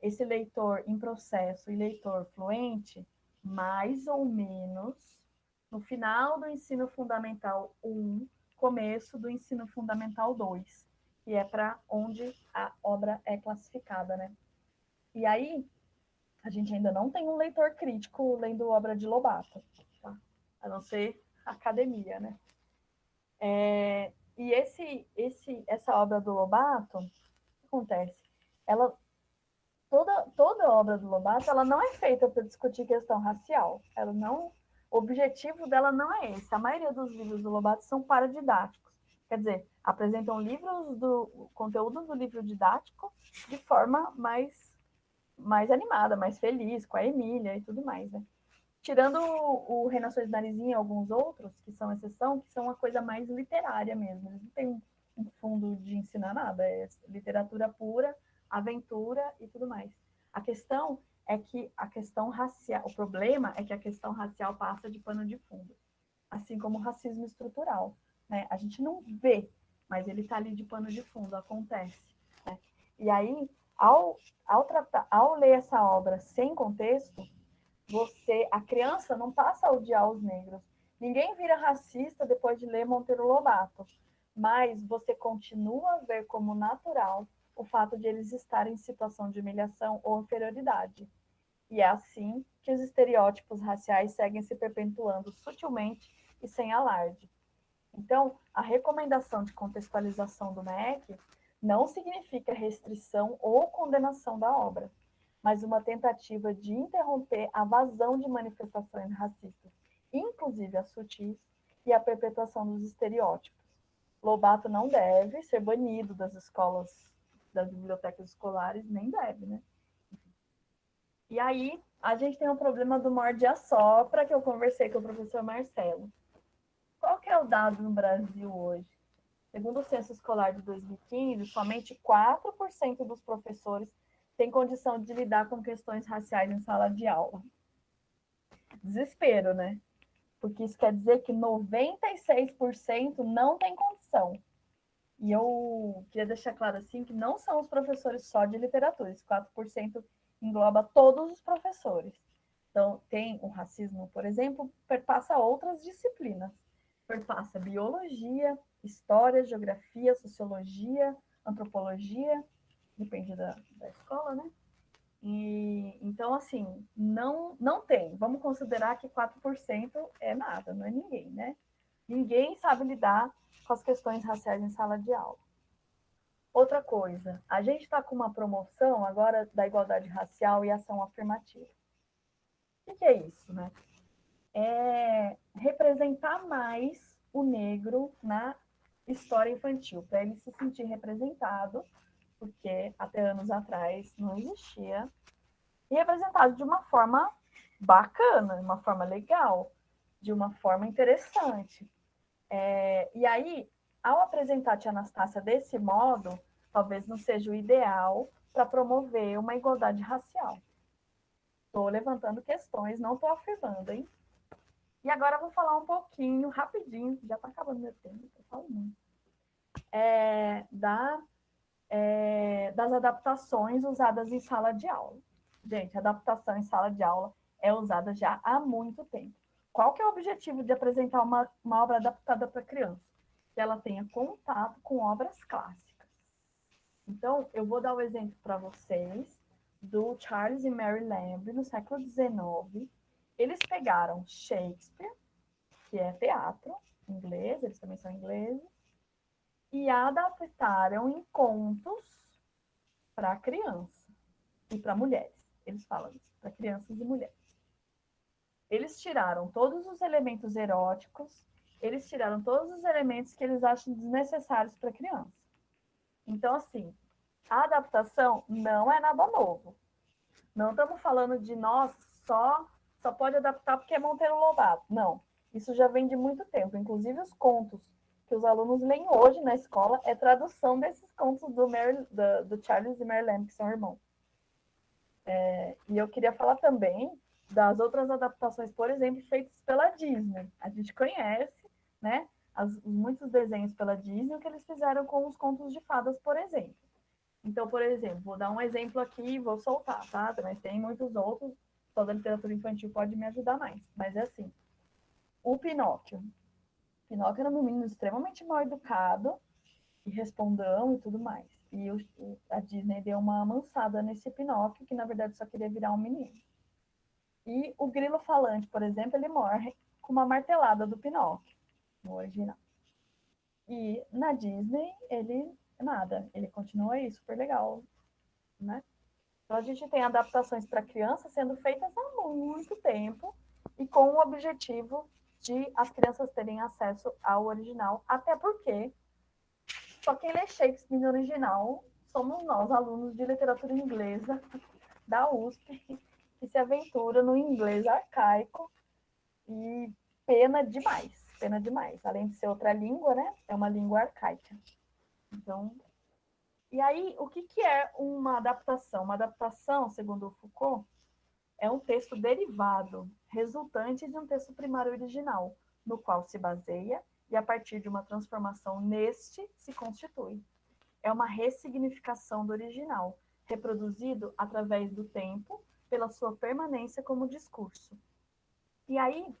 esse leitor em processo e leitor fluente, mais ou menos no final do ensino fundamental 1, começo do ensino fundamental 2, que é para onde a obra é classificada, né? E aí, a gente ainda não tem um leitor crítico lendo obra de Lobato, tá? A não ser academia, né? E essa obra do Lobato, o que acontece? Toda obra do Lobato, ela não é feita para discutir questão racial. O objetivo dela não é esse. A maioria dos livros do Lobato são paradidáticos. Quer dizer, apresentam conteúdo do livro didático de forma mais animada, mais feliz, com a Emília e tudo mais, né? Tirando o Reinações de Narizinho e alguns outros, que são exceção, que são uma coisa mais literária mesmo. Eles não têm um fundo de ensinar nada, é literatura pura, aventura e tudo mais. A questão é que a questão racial, o problema é que a questão racial passa de pano de fundo, assim como o racismo estrutural, né? A gente não vê, mas ele está ali de pano de fundo, acontece, né? E aí, ao ler essa obra sem contexto, a criança não passa a odiar os negros. Ninguém vira racista depois de ler Monteiro Lobato, mas você continua a ver como natural o fato de eles estarem em situação de humilhação ou inferioridade. E é assim que os estereótipos raciais seguem se perpetuando sutilmente e sem alarde. Então, a recomendação de contextualização do MEC não significa restrição ou condenação da obra, mas uma tentativa de interromper a vazão de manifestações racistas, inclusive as sutis, e a perpetuação dos estereótipos. Lobato não deve ser banido das escolas, das bibliotecas escolares, nem deve, né? E aí, a gente tem um problema do morde-a-sopra, que eu conversei com o professor Marcelo. Qual que é o dado no Brasil hoje? Segundo o Censo Escolar de 2015, somente 4% dos professores têm condição de lidar com questões raciais em sala de aula. Desespero, né? Porque isso quer dizer que 96% não tem condição. E eu queria deixar claro assim que não são os professores só de literatura, esse 4% engloba todos os professores. Então, tem o racismo, por exemplo, perpassa outras disciplinas. Perpassa biologia, história, geografia, sociologia, antropologia, depende da escola, né? E, então, assim, não tem. Vamos considerar que 4% é nada, não é ninguém, né? Ninguém sabe lidar com as questões raciais em sala de aula. Outra coisa, a gente está com uma promoção agora da igualdade racial e ação afirmativa. O que é isso, né? É representar mais o negro na história infantil, para ele se sentir representado, porque até anos atrás não existia, e representado de uma forma bacana, de uma forma legal, de uma forma interessante. E aí, ao apresentar a tia Anastácia desse modo, talvez não seja o ideal para promover uma igualdade racial. Estou levantando questões, não estou afirmando, hein? E agora eu vou falar um pouquinho, rapidinho, já está acabando meu tempo, eu falo muito, das adaptações usadas em sala de aula. Gente, adaptação em sala de aula é usada já há muito tempo. Qual que é o objetivo de apresentar uma obra adaptada para criança? Que ela tenha contato com obras clássicas. Então, eu vou dar o exemplo para vocês do Charles e Mary Lamb, no século XIX. Eles pegaram Shakespeare, que é teatro inglês, eles também são ingleses, e adaptaram em contos para criança e para mulheres. Eles falam isso, para crianças e mulheres. Eles tiraram todos os elementos eróticos, eles tiraram todos os elementos que eles acham desnecessários para criança. Então, assim, a adaptação não é nada novo. Não estamos falando de, nossa, só pode adaptar porque é Monteiro Lobato. Não, isso já vem de muito tempo. Inclusive, os contos que os alunos leem hoje na escola é tradução desses contos do Charles e Mary Lamb, que são irmãos. E eu queria falar também das outras adaptações, por exemplo, feitas pela Disney. A gente conhece, né, muitos desenhos pela Disney, o que eles fizeram com os contos de fadas, por exemplo. Então, por exemplo, vou dar um exemplo aqui, vou soltar, tá? Mas tem muitos outros, toda a literatura infantil pode me ajudar mais. Mas é assim, o Pinóquio. Pinóquio era um menino extremamente mal educado, e respondão e tudo mais. E a Disney deu uma amansada nesse Pinóquio, que na verdade só queria virar um menino. E o grilo falante, por exemplo, ele morre com uma martelada do Pinóquio, no original. E na Disney, ele continua aí, super legal, né? Então a gente tem adaptações para crianças sendo feitas há muito tempo e com o objetivo de as crianças terem acesso ao original, até porque só quem lê Shakespeare no original somos nós, alunos de literatura inglesa da USP, que se aventura no inglês arcaico e pena demais. Além de ser outra língua, né? É uma língua arcaica. Então, e aí, o que é uma adaptação? Uma adaptação, segundo o Foucault, é um texto derivado, resultante de um texto primário original, no qual se baseia e, a partir de uma transformação neste, se constitui. É uma ressignificação do original, reproduzido através do tempo, pela sua permanência como discurso. E aí,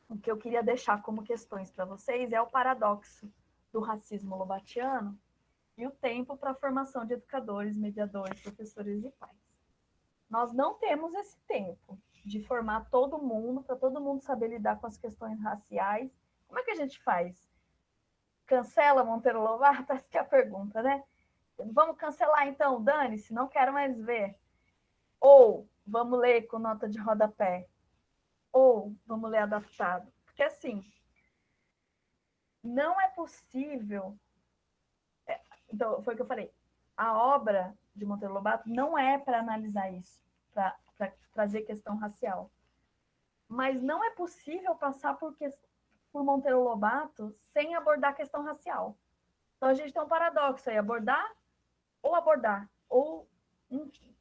o que eu queria deixar como questões para vocês é o paradoxo do racismo lobatiano e o tempo para a formação de educadores, mediadores, professores e pais. Nós não temos esse tempo de formar todo mundo, para todo mundo saber lidar com as questões raciais. Como é que a gente faz? Cancela Monteiro Lobato? Essa que é a pergunta, né? Vamos cancelar então, dane-se, não quero mais ver. Ou vamos ler com nota de rodapé. Ou vamos ler adaptado. Porque assim, não é possível. Então, foi o que eu falei. A obra de Monteiro Lobato não é para analisar isso, para trazer questão racial. Mas não é possível passar por Monteiro Lobato sem abordar a questão racial. Então a gente tem um paradoxo aí, abordar, ou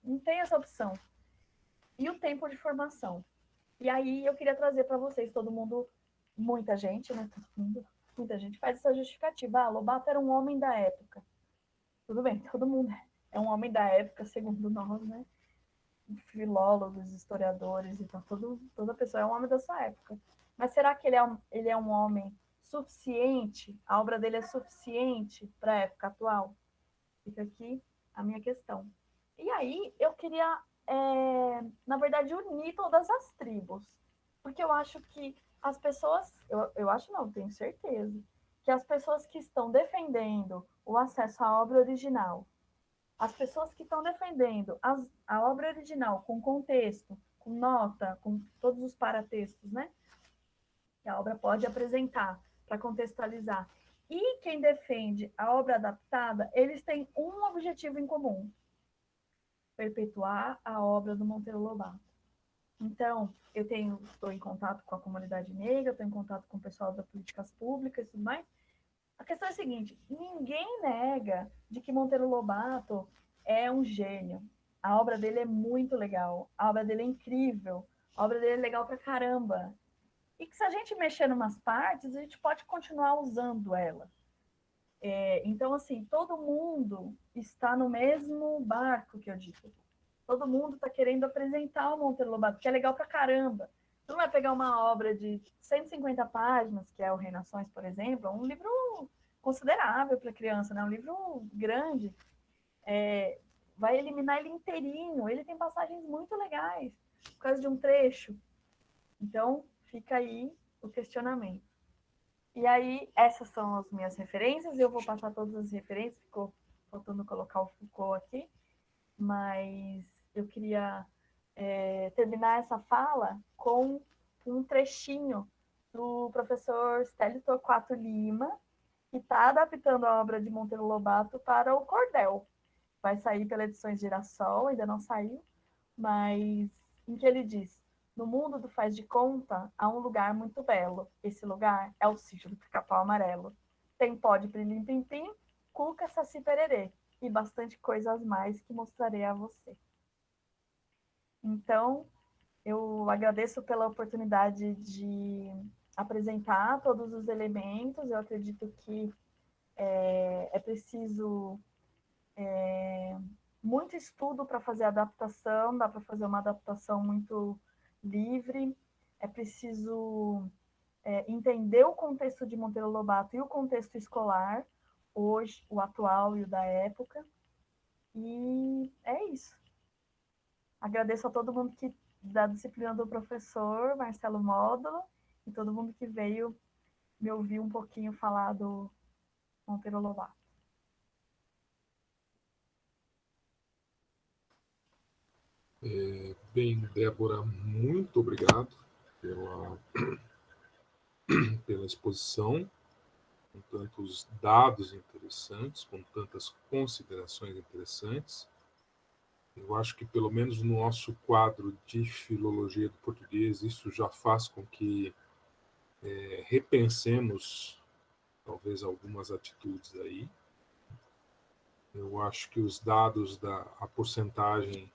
não tem essa opção. E o tempo de formação. E aí eu queria trazer para vocês, todo mundo, muita gente, né? Muita gente faz essa justificativa. Ah, Lobato era um homem da época. Tudo bem, todo mundo é um homem da época, segundo nós, né? Filólogos, historiadores, então toda pessoa é um homem da sua época. Mas será que ele é um homem suficiente? A obra dele é suficiente para a época atual? Fica aqui a minha questão. E aí eu queria, na verdade, unir todas as tribos, porque eu acho que as pessoas, eu acho não, tenho certeza, que as pessoas que estão defendendo o acesso à obra original, as pessoas que estão defendendo a obra original com contexto, com nota, com todos os paratextos, né? Que a obra pode apresentar para contextualizar. E quem defende a obra adaptada, eles têm um objetivo em comum: perpetuar a obra do Monteiro Lobato. Então, estou em contato com a comunidade negra, estou em contato com o pessoal das políticas públicas e tudo mais. A questão é a seguinte: ninguém nega de que Monteiro Lobato é um gênio. A obra dele é muito legal, a obra dele é incrível, a obra dele é legal pra caramba. E que se a gente mexer em umas partes, a gente pode continuar usando ela. Então, assim, todo mundo está no mesmo barco, que eu digo. Todo mundo está querendo apresentar o Monteiro Lobato, que é legal pra caramba. Tu não vai pegar uma obra de 150 páginas, que é o Reinações, por exemplo, um livro considerável para criança, né? Um livro grande. Vai eliminar ele inteirinho. Ele tem passagens muito legais, por causa de um trecho. Então, fica aí o questionamento. E aí, essas são as minhas referências. Eu vou passar todas as referências, ficou faltando colocar o Foucault aqui, mas eu queria terminar essa fala com um trechinho do professor Stélio Torquato Lima, que está adaptando a obra de Monteiro Lobato para o cordel. Vai sair pela Edições Girassol, ainda não saiu, mas em que ele diz: no mundo do faz de conta, há um lugar muito belo. Esse lugar é o sítio do Pica-Pau Amarelo. Tem pó de pilim-pim-pim, cuca, saci pererê e bastante coisas mais que mostrarei a você. Então, eu agradeço pela oportunidade de apresentar todos os elementos. Eu acredito que é preciso muito estudo para fazer adaptação, dá para fazer uma adaptação muito livre. É preciso entender o contexto de Monteiro Lobato e o contexto escolar, hoje, o atual e o da época. E é isso. Agradeço a todo mundo da disciplina do professor Marcelo Módulo e todo mundo que veio me ouvir um pouquinho falar do Monteiro Lobato. Bem, Débora, muito obrigado pela exposição, com tantos dados interessantes, com tantas considerações interessantes. Eu acho que, pelo menos no nosso quadro de filologia do português, isso já faz com que repensemos, talvez, algumas atitudes aí. Eu acho que os dados a porcentagem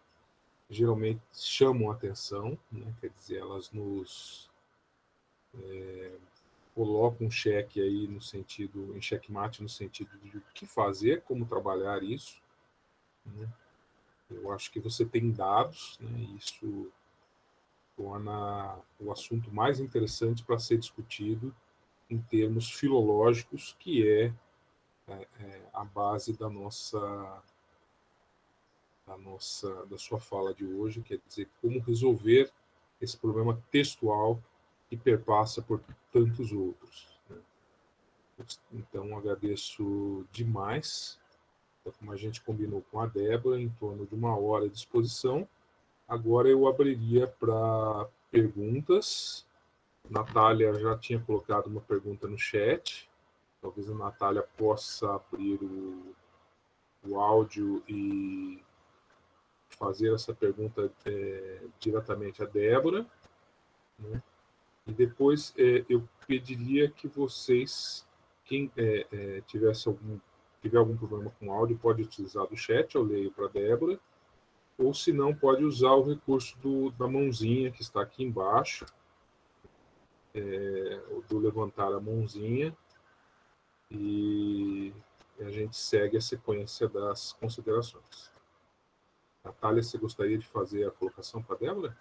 geralmente chamam a atenção, né? Quer dizer, elas nos colocam um cheque aí no sentido, em checkmate no sentido de o que fazer, como trabalhar isso, né? Eu acho que você tem dados, né? Isso torna o assunto mais interessante para ser discutido em termos filológicos, que é a base da sua fala de hoje, quer dizer, como resolver esse problema textual que perpassa por tantos outros, né? Então, agradeço demais. Então, como a gente combinou com a Débora, em torno de 1 hora de exposição, agora eu abriria para perguntas. Natália já tinha colocado uma pergunta no chat. Talvez a Natália possa abrir o áudio e fazer essa pergunta diretamente à Débora, né? E depois eu pediria que vocês, quem tiver algum problema com o áudio, pode utilizar do chat, eu leio para a Débora, ou se não, pode usar o recurso da mãozinha que está aqui embaixo, do levantar a mãozinha, e a gente segue a sequência das considerações. Natália, você gostaria de fazer a colocação para a Débora?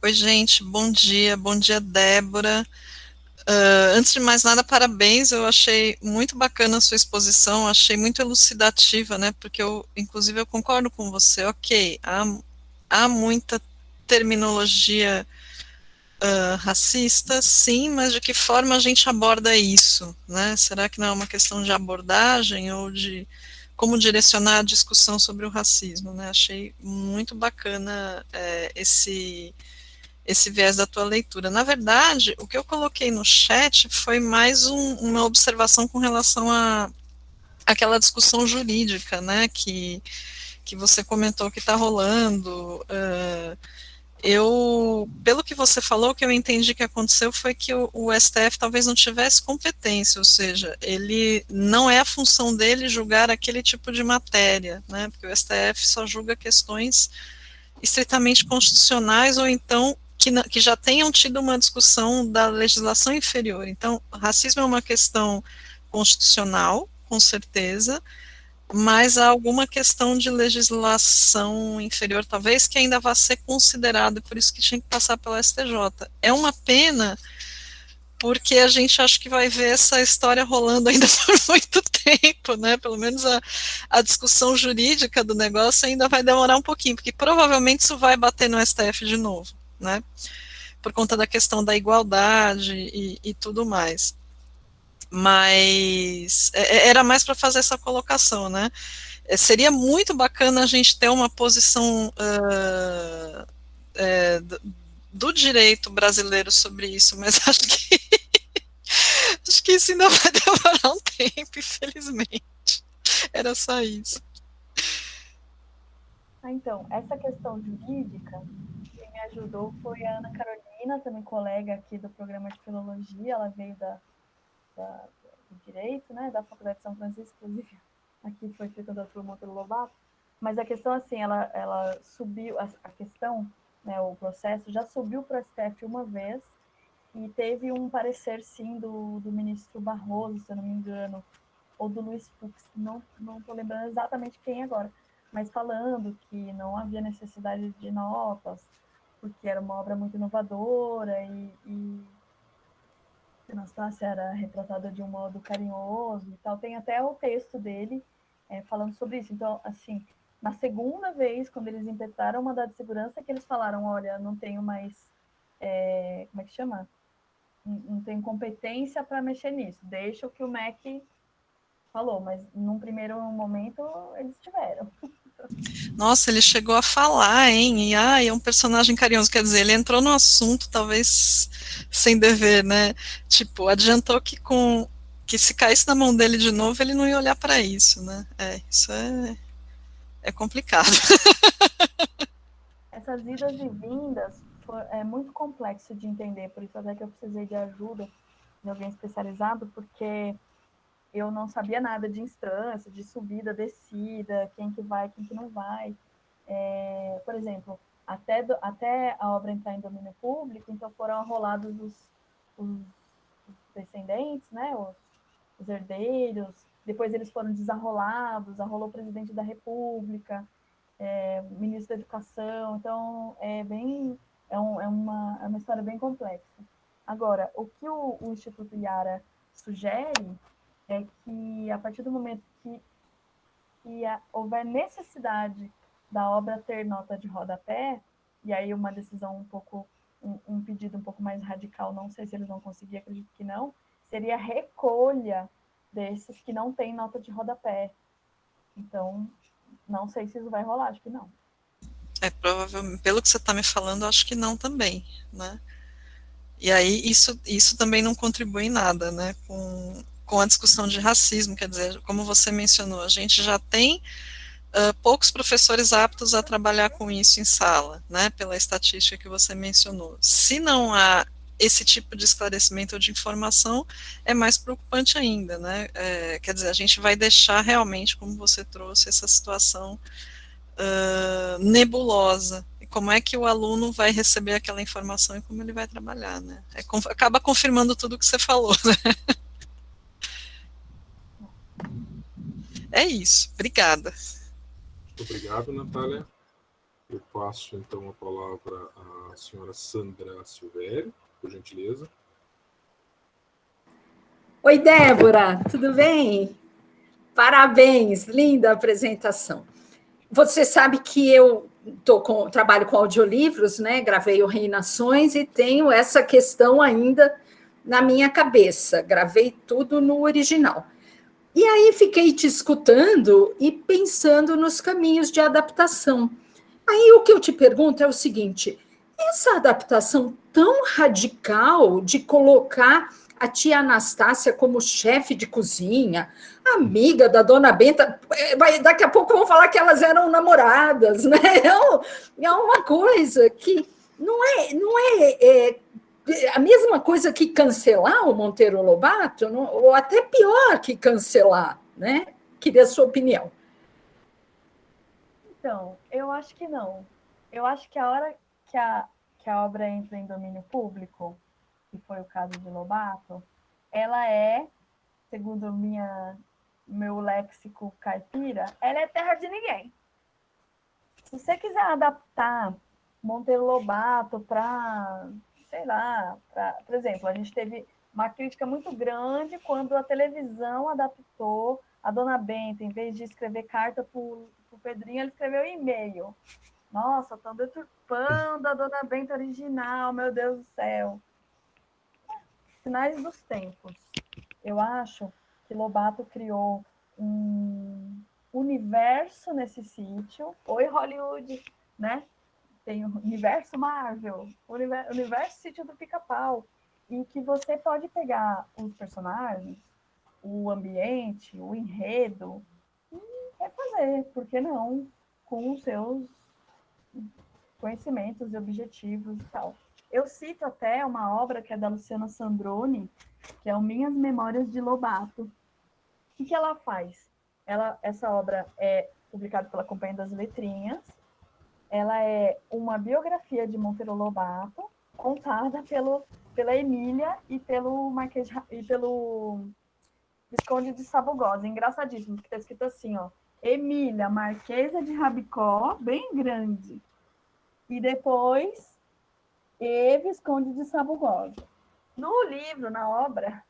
Oi, gente, bom dia, Débora. Antes de mais nada, parabéns, eu achei muito bacana a sua exposição, achei muito elucidativa, né, porque inclusive, eu concordo com você, ok, há muita terminologia racista, sim, mas de que forma a gente aborda isso, né, será que não é uma questão de abordagem ou de como direcionar a discussão sobre o racismo, né, achei muito bacana esse viés da tua leitura. Na verdade, o que eu coloquei no chat foi mais uma observação com relação àquela discussão jurídica, né, que você comentou que está rolando. Pelo que você falou, o que eu entendi que aconteceu foi que o STF talvez não tivesse competência, ou seja, ele não é a função dele julgar aquele tipo de matéria, né, porque o STF só julga questões estritamente constitucionais ou então que já tenham tido uma discussão da legislação inferior. Então, racismo é uma questão constitucional, com certeza, mas há alguma questão de legislação inferior, talvez, que ainda vá ser considerado, por isso que tinha que passar pela STJ. É uma pena, porque a gente acha que vai ver essa história rolando ainda por muito tempo, né? Pelo menos a discussão jurídica do negócio ainda vai demorar um pouquinho, porque provavelmente isso vai bater no STF de novo, né? Por conta da questão da igualdade e tudo mais. Mas era mais para fazer essa colocação, né? Seria muito bacana a gente ter uma posição do direito brasileiro sobre isso, mas acho que isso ainda vai demorar um tempo, infelizmente. Era só isso. Então, essa questão jurídica, quem me ajudou foi a Ana Carolina, também colega aqui do programa de filologia, ela veio do direito, né, da Faculdade de São Francisco, inclusive, aqui foi feita da turma Monteiro Lobato, mas a questão, assim, ela subiu, a questão, né, o processo já subiu para o STF uma vez, e teve um parecer, sim, do ministro Barroso, se eu não me engano, ou do Luiz Fux, não estou lembrando exatamente quem agora, mas falando que não havia necessidade de notas, porque era uma obra muito inovadora e Anastácia era retratada de um modo carinhoso e tal. Tem até o texto dele falando sobre isso. Então, assim, na segunda vez, quando eles impetraram o mandado de segurança, que eles falaram, olha, não tenho mais, como é que chama? Não tenho competência para mexer nisso. Deixa o que o MEC falou, mas num primeiro momento eles tiveram. Nossa, ele chegou a falar, hein? E é um personagem carinhoso, quer dizer, ele entrou no assunto, talvez sem dever, né? Tipo, adiantou que se caísse na mão dele de novo, ele não ia olhar para isso, né? Isso é complicado. Essas idas e vindas é muito complexo de entender, por isso até que eu precisei de ajuda de alguém especializado, porque eu não sabia nada de instância, de subida, descida, quem que vai, quem que não vai. Por exemplo, até a obra entrar em domínio público, então foram arrolados os descendentes, né, os herdeiros, depois eles foram desarrolados, arrolou o presidente da República, ministro da Educação, então é uma história bem complexa. Agora, o que o Instituto Yara sugere é que, a partir do momento que houver necessidade da obra ter nota de rodapé, e aí uma decisão um pedido um pouco mais radical, não sei se eles vão conseguir, acredito que não, seria a recolha desses que não têm nota de rodapé. Então, não sei se isso vai rolar, acho que não. Provavelmente, pelo que você está me falando, acho que não também, né? E aí isso também não contribui em nada, né, com a discussão de racismo, quer dizer, como você mencionou, a gente já tem poucos professores aptos a trabalhar com isso em sala, né, pela estatística que você mencionou. Se não há esse tipo de esclarecimento ou de informação, é mais preocupante ainda, né, quer dizer, a gente vai deixar realmente, como você trouxe, essa situação nebulosa. E como é que o aluno vai receber aquela informação e como ele vai trabalhar, né? Acaba confirmando tudo o que você falou, né? É isso. Obrigada. Muito obrigado, Natália. Eu passo, então, a palavra à senhora Sandra Silvério, por gentileza. Oi, Débora, tudo bem? Parabéns, linda apresentação. Você sabe que eu trabalho com audiolivros, né? Gravei o Reinações e tenho essa questão ainda na minha cabeça. Gravei tudo no original. E aí fiquei te escutando e pensando nos caminhos de adaptação. Aí o que eu te pergunto é o seguinte: essa adaptação tão radical de colocar a tia Anastácia como chefe de cozinha, amiga da dona Benta, daqui a pouco vão falar que elas eram namoradas, né? É uma coisa que não é a mesma coisa que cancelar o Monteiro Lobato, ou até pior que cancelar, né? Queria a sua opinião. Então, eu acho que não. Eu acho que a hora que a obra entra em domínio público, que foi o caso de Lobato, ela segundo meu léxico caipira, ela é terra de ninguém. Se você quiser adaptar Monteiro Lobato para, sei lá, por exemplo, a gente teve uma crítica muito grande quando a televisão adaptou a Dona Benta, em vez de escrever carta para o Pedrinho, ela escreveu e-mail. Nossa, estão deturpando a Dona Benta original, meu Deus do céu. Sinais dos tempos. Eu acho que Lobato criou um universo nesse sítio. Oi, Hollywood, né? Tem o universo Marvel, o universo Sítio do Pica-Pau, em que você pode pegar os personagens, o ambiente, o enredo, e refazer, por que não, com os seus conhecimentos e objetivos e tal. Eu cito até uma obra que é da Luciana Sandroni, que é o Minhas Memórias de Lobato. O que ela faz? Essa obra é publicada pela Companhia das Letrinhas. Ela é uma biografia de Monteiro Lobato, contada pela Emília e pelo Visconde de Sabugosa. Engraçadíssimo, que está escrito assim, ó, Emília, Marquesa de Rabicó, bem grande. E depois, Visconde de Sabugosa. No livro, na obra,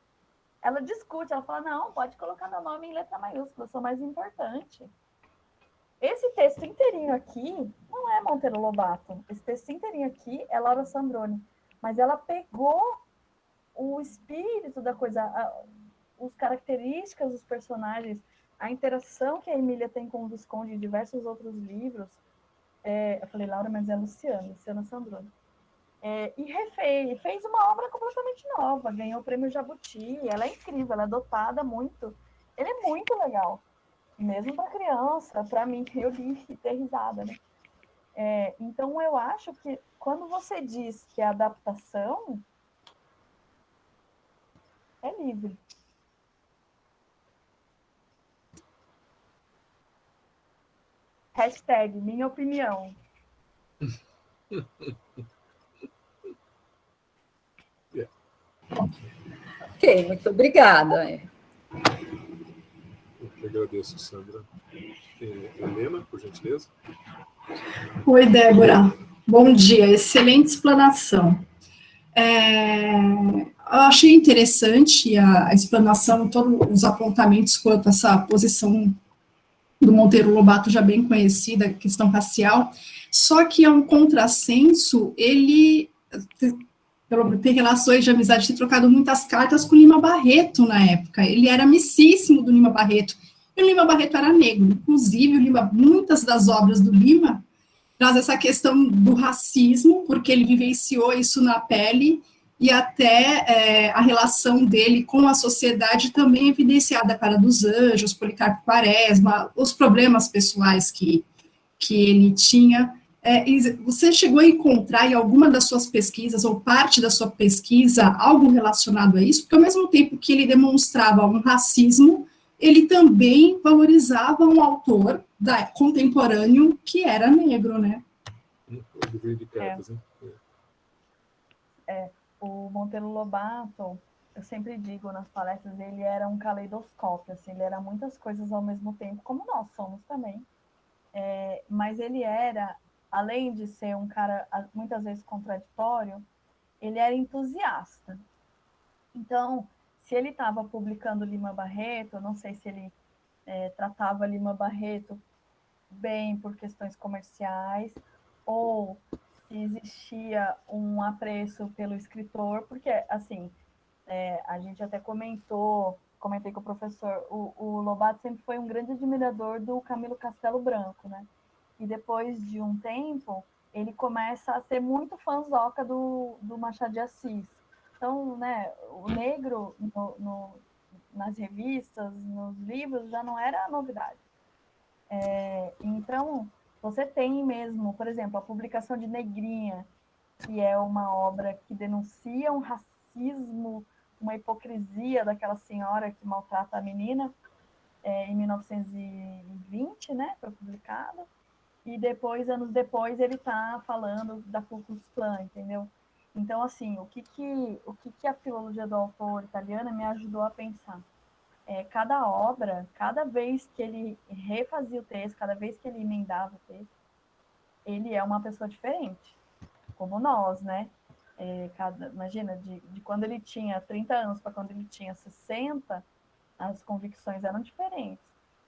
ela discute, ela fala, não, pode colocar meu nome em letra maiúscula, eu sou mais importante. Esse texto inteirinho aqui não é Monteiro Lobato. Esse texto inteirinho aqui é Laura Sandroni. Mas ela pegou o espírito da coisa, as características dos personagens, a interação que a Emília tem com o Visconde em diversos outros livros. Eu falei Laura, mas é Luciana Sandroni. E fez uma obra completamente nova, ganhou o prêmio Jabuti, ela é incrível, ela é dotada muito, ele é muito legal, mesmo para criança, para mim, eu li e ter risada, né? Então, eu acho que quando você diz que a adaptação é livre. Hashtag minha opinião. Ok, muito obrigada. Eu que agradeço, Sandra. Helena, por gentileza. Oi, Débora. Bom dia, excelente explanação. Eu achei interessante a explanação, todos os apontamentos quanto a essa posição do Monteiro Lobato, já bem conhecida, a questão racial, só que é um contrassenso, ele, pelo ter relações de amizade, ter trocado muitas cartas com o Lima Barreto na época, ele era amicíssimo do Lima Barreto, e o Lima Barreto era negro, inclusive muitas das obras do Lima traz essa questão do racismo, porque ele vivenciou isso na pele, e até a relação dele com a sociedade também evidenciada, a Cara dos Anjos, Policarpo Quaresma, os problemas pessoais que ele tinha. Você chegou a encontrar em alguma das suas pesquisas, ou parte da sua pesquisa, algo relacionado a isso? Porque ao mesmo tempo que ele demonstrava um racismo, ele também valorizava um autor contemporâneo que era negro, né? Livro de cartas, né? O Monteiro Lobato, eu sempre digo nas palestras, ele era um caleidoscópio, assim, ele era muitas coisas ao mesmo tempo, como nós somos também. Mas ele era, além de ser um cara muitas vezes contraditório, ele era entusiasta. Então, se ele estava publicando Lima Barreto, eu não sei se ele tratava Lima Barreto bem por questões comerciais, ou se existia um apreço pelo escritor, porque, assim, a gente até comentei com o professor, o Lobato sempre foi um grande admirador do Camilo Castelo Branco, né? E depois de um tempo, ele começa a ser muito fãzoca do Machado de Assis. Então, né, o negro nas revistas, nos livros, já não era novidade. Então, você tem mesmo, por exemplo, a publicação de Negrinha, que é uma obra que denuncia um racismo, uma hipocrisia daquela senhora que maltrata a menina, em 1920, né, foi publicado, e depois, anos depois, ele está falando da Ku Klux Klan, entendeu? Então, assim, o que a filologia do autor italiana me ajudou a pensar? Cada obra, cada vez que ele refazia o texto, cada vez que ele emendava o texto, ele é uma pessoa diferente, como nós, né? Imagina, de quando ele tinha 30 anos para quando ele tinha 60, as convicções eram diferentes.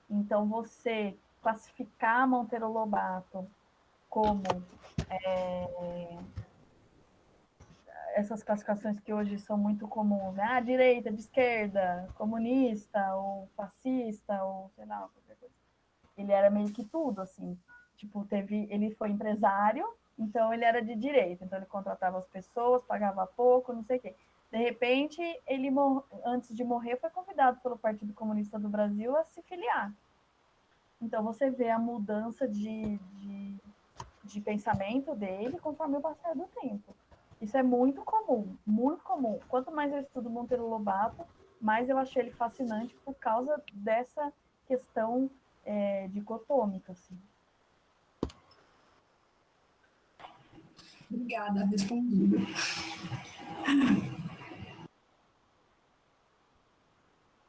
Então, você classificar Monteiro Lobato como essas classificações que hoje são muito comuns, né? Direita, de esquerda, comunista, ou fascista, ou sei lá, qualquer coisa. Ele era meio que tudo, assim. Tipo, ele foi empresário, então ele era de direita, então ele contratava as pessoas, pagava pouco, não sei o quê. De repente, ele, antes de morrer, foi convidado pelo Partido Comunista do Brasil a se filiar. Então, você vê a mudança de pensamento dele conforme o passar do tempo. Isso é muito comum, muito comum. Quanto mais eu estudo Monteiro Lobato, mais eu achei ele fascinante por causa dessa questão dicotômica, assim. Obrigada, respondido.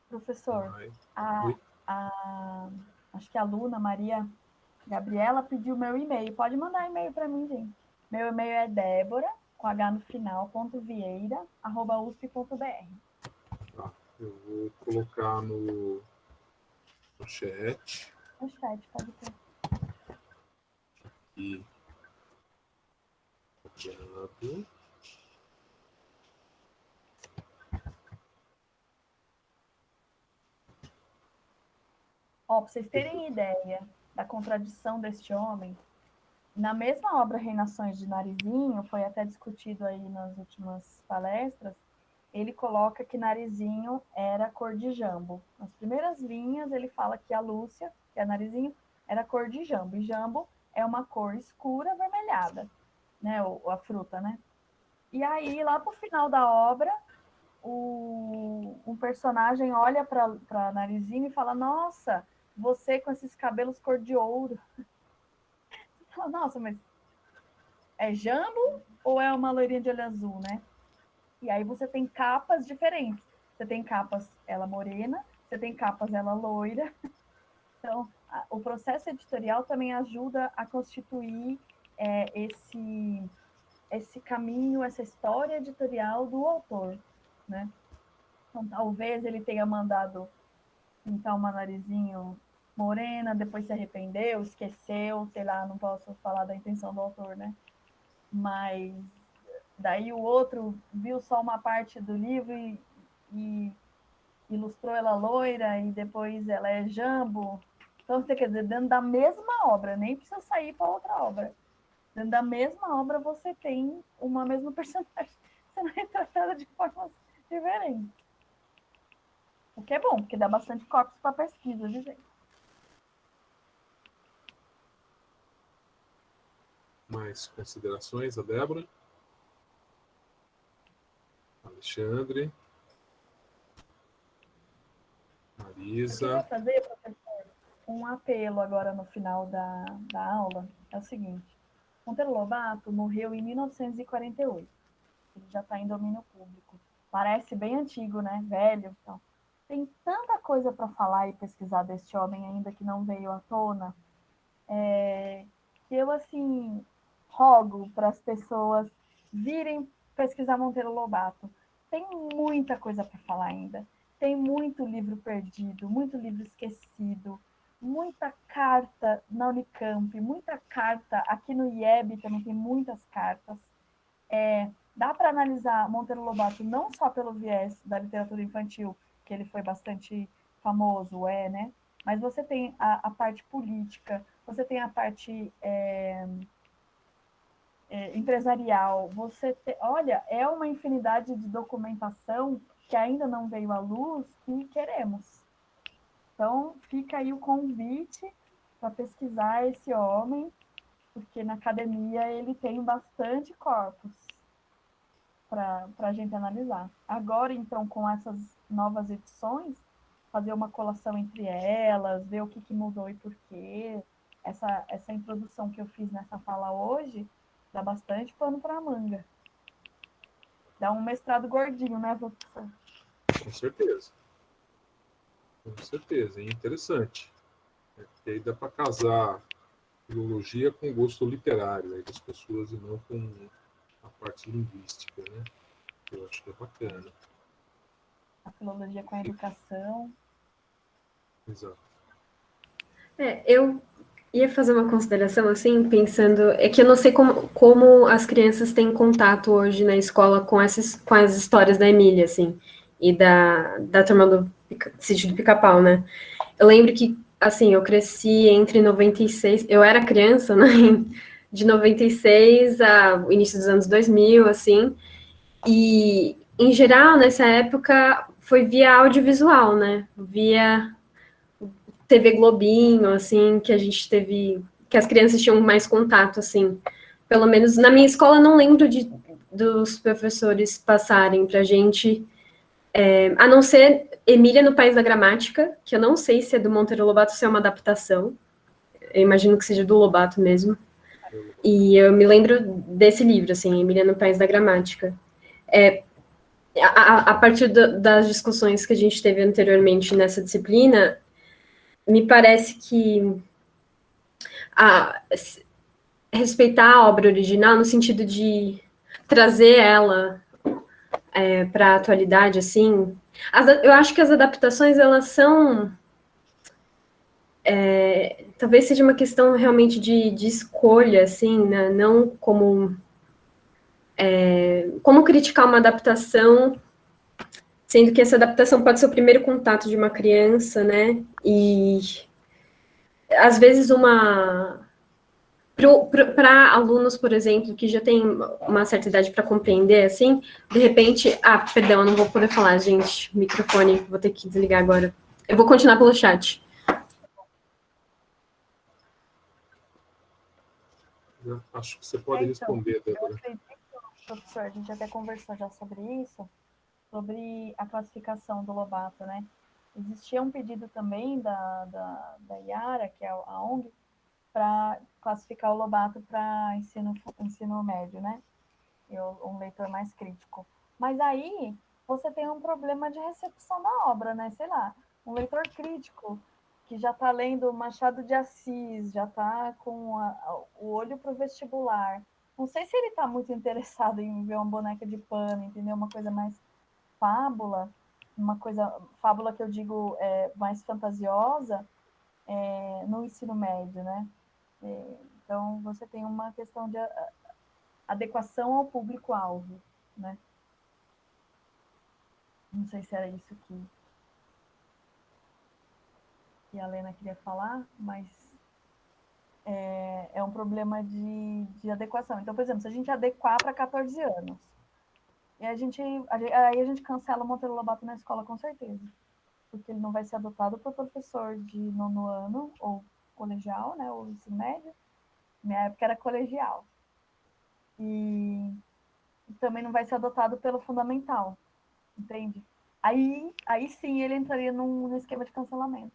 Professor, acho que a aluna Maria Gabriela pediu meu e-mail. Pode mandar e-mail para mim, gente. Meu e-mail é Débora, com H no final, .vieira@usp.br. Tá, eu vou colocar no chat. No chat, pode ter. E copiado. Para vocês terem ideia da contradição deste homem, na mesma obra Reinações de Narizinho, foi até discutido aí nas últimas palestras, ele coloca que Narizinho era cor de jambo. Nas primeiras linhas, ele fala que a Lúcia, que é Narizinho, era cor de jambo. E jambo é uma cor escura avermelhada, né? A fruta, né? E aí, lá pro final da obra, um personagem olha para Narizinho e fala: nossa, você com esses cabelos cor de ouro. Nossa, mas é jambo ou é uma loirinha de olho azul, né? E aí você tem capas diferentes. Você tem capas ela morena, você tem capas ela loira. Então, o processo editorial também ajuda a constituir esse caminho, essa história editorial do autor, né? Então, talvez ele tenha mandado pintar uma narizinho morena, depois se arrependeu, esqueceu, sei lá, não posso falar da intenção do autor, né? Mas daí o outro viu só uma parte do livro e ilustrou ela loira e depois ela é jambo. Então, você quer dizer, dentro da mesma obra, nem precisa sair para outra obra. Dentro da mesma obra você tem uma mesma personagem sendo retratada de formas diferentes. O que é bom, porque dá bastante corpos para pesquisa, viu, gente? Mais considerações, a Débora? Alexandre? Eu Marisa? queria fazer, professor, um apelo agora no final da aula. É o seguinte, Monteiro Lobato morreu em 1948. Ele já está em domínio público. Parece bem antigo, né? Velho. Então, tem tanta coisa para falar e pesquisar deste homem ainda que não veio à tona, que eu, assim, rogo para as pessoas virem pesquisar Monteiro Lobato. Tem muita coisa para falar ainda. Tem muito livro perdido, muito livro esquecido, muita carta na Unicamp, muita carta aqui no IEB também tem muitas cartas. Dá para analisar Monteiro Lobato não só pelo viés da literatura infantil, que ele foi bastante famoso, né? Mas você tem a parte política, você tem a parte empresarial, olha, é uma infinidade de documentação que ainda não veio à luz que queremos. Então, fica aí o convite para pesquisar esse homem, porque na academia ele tem bastante corpus para a gente analisar. Agora, então, com essas novas edições, fazer uma colação entre elas, ver o que mudou e por quê. Essa introdução que eu fiz nessa fala hoje dá bastante pano para a manga. Dá um mestrado gordinho, né, professor? Com certeza. Com certeza, é interessante. Porque aí dá para casar filologia com gosto literário aí das pessoas e não com a parte linguística, né? Eu acho que é bacana. A filologia com a educação. Exato. Eu ia fazer uma consideração, assim, pensando... É que eu não sei como as crianças têm contato hoje na escola com as histórias da Emília, assim, e da turma do Sítio do Pica-Pau, né? Eu lembro que, assim, eu cresci entre 96... Eu era criança, né? De 96 ao início dos anos 2000, assim, e, em geral, nessa época, foi via audiovisual, né? Via TV Globinho, assim, que a gente teve, que as crianças tinham mais contato, assim. Pelo menos na minha escola, não lembro dos professores passarem pra gente, a não ser Emília no País da Gramática, que eu não sei se é do Monteiro Lobato ou se é uma adaptação. Eu imagino que seja do Lobato mesmo. E eu me lembro desse livro, assim, Emília no País da Gramática. A partir das discussões que a gente teve anteriormente nessa disciplina, me parece que respeitar a obra original no sentido de trazer ela para a atualidade, assim. Eu acho que as adaptações, elas são... talvez seja uma questão realmente de escolha, assim, né? Não como criticar uma adaptação, sendo que essa adaptação pode ser o primeiro contato de uma criança, né? E, às vezes, para alunos, por exemplo, que já têm uma certa idade para compreender, assim, de repente... perdão, eu não vou poder falar, gente, microfone, vou ter que desligar agora. Eu vou continuar pelo chat. Eu acho que você pode responder, Débora. Eu acredito, professor, a gente até conversou já sobre isso, sobre a classificação do Lobato, né? Existia um pedido também da Iara, que é a ONG, para classificar o Lobato para ensino médio, né? Um leitor mais crítico. Mas aí você tem um problema de recepção da obra, né? Sei lá, um leitor crítico que já está lendo Machado de Assis, já está com o olho para o vestibular. Não sei se ele está muito interessado em ver uma boneca de pano, entendeu? Uma coisa mais fábula, fábula que eu digo mais fantasiosa no ensino médio, né? Então, você tem uma questão de adequação ao público-alvo, né? Não sei se era isso que a Lena queria falar, mas é um problema de adequação. Então, por exemplo, se a gente adequar para 14 anos, e aí a gente cancela o Monteiro Lobato na escola, com certeza, porque ele não vai ser adotado por professor de 9º ano, ou colegial, né, ou ensino médio. Minha época era colegial. E também não vai ser adotado pelo fundamental, entende? Aí sim ele entraria num esquema de cancelamento.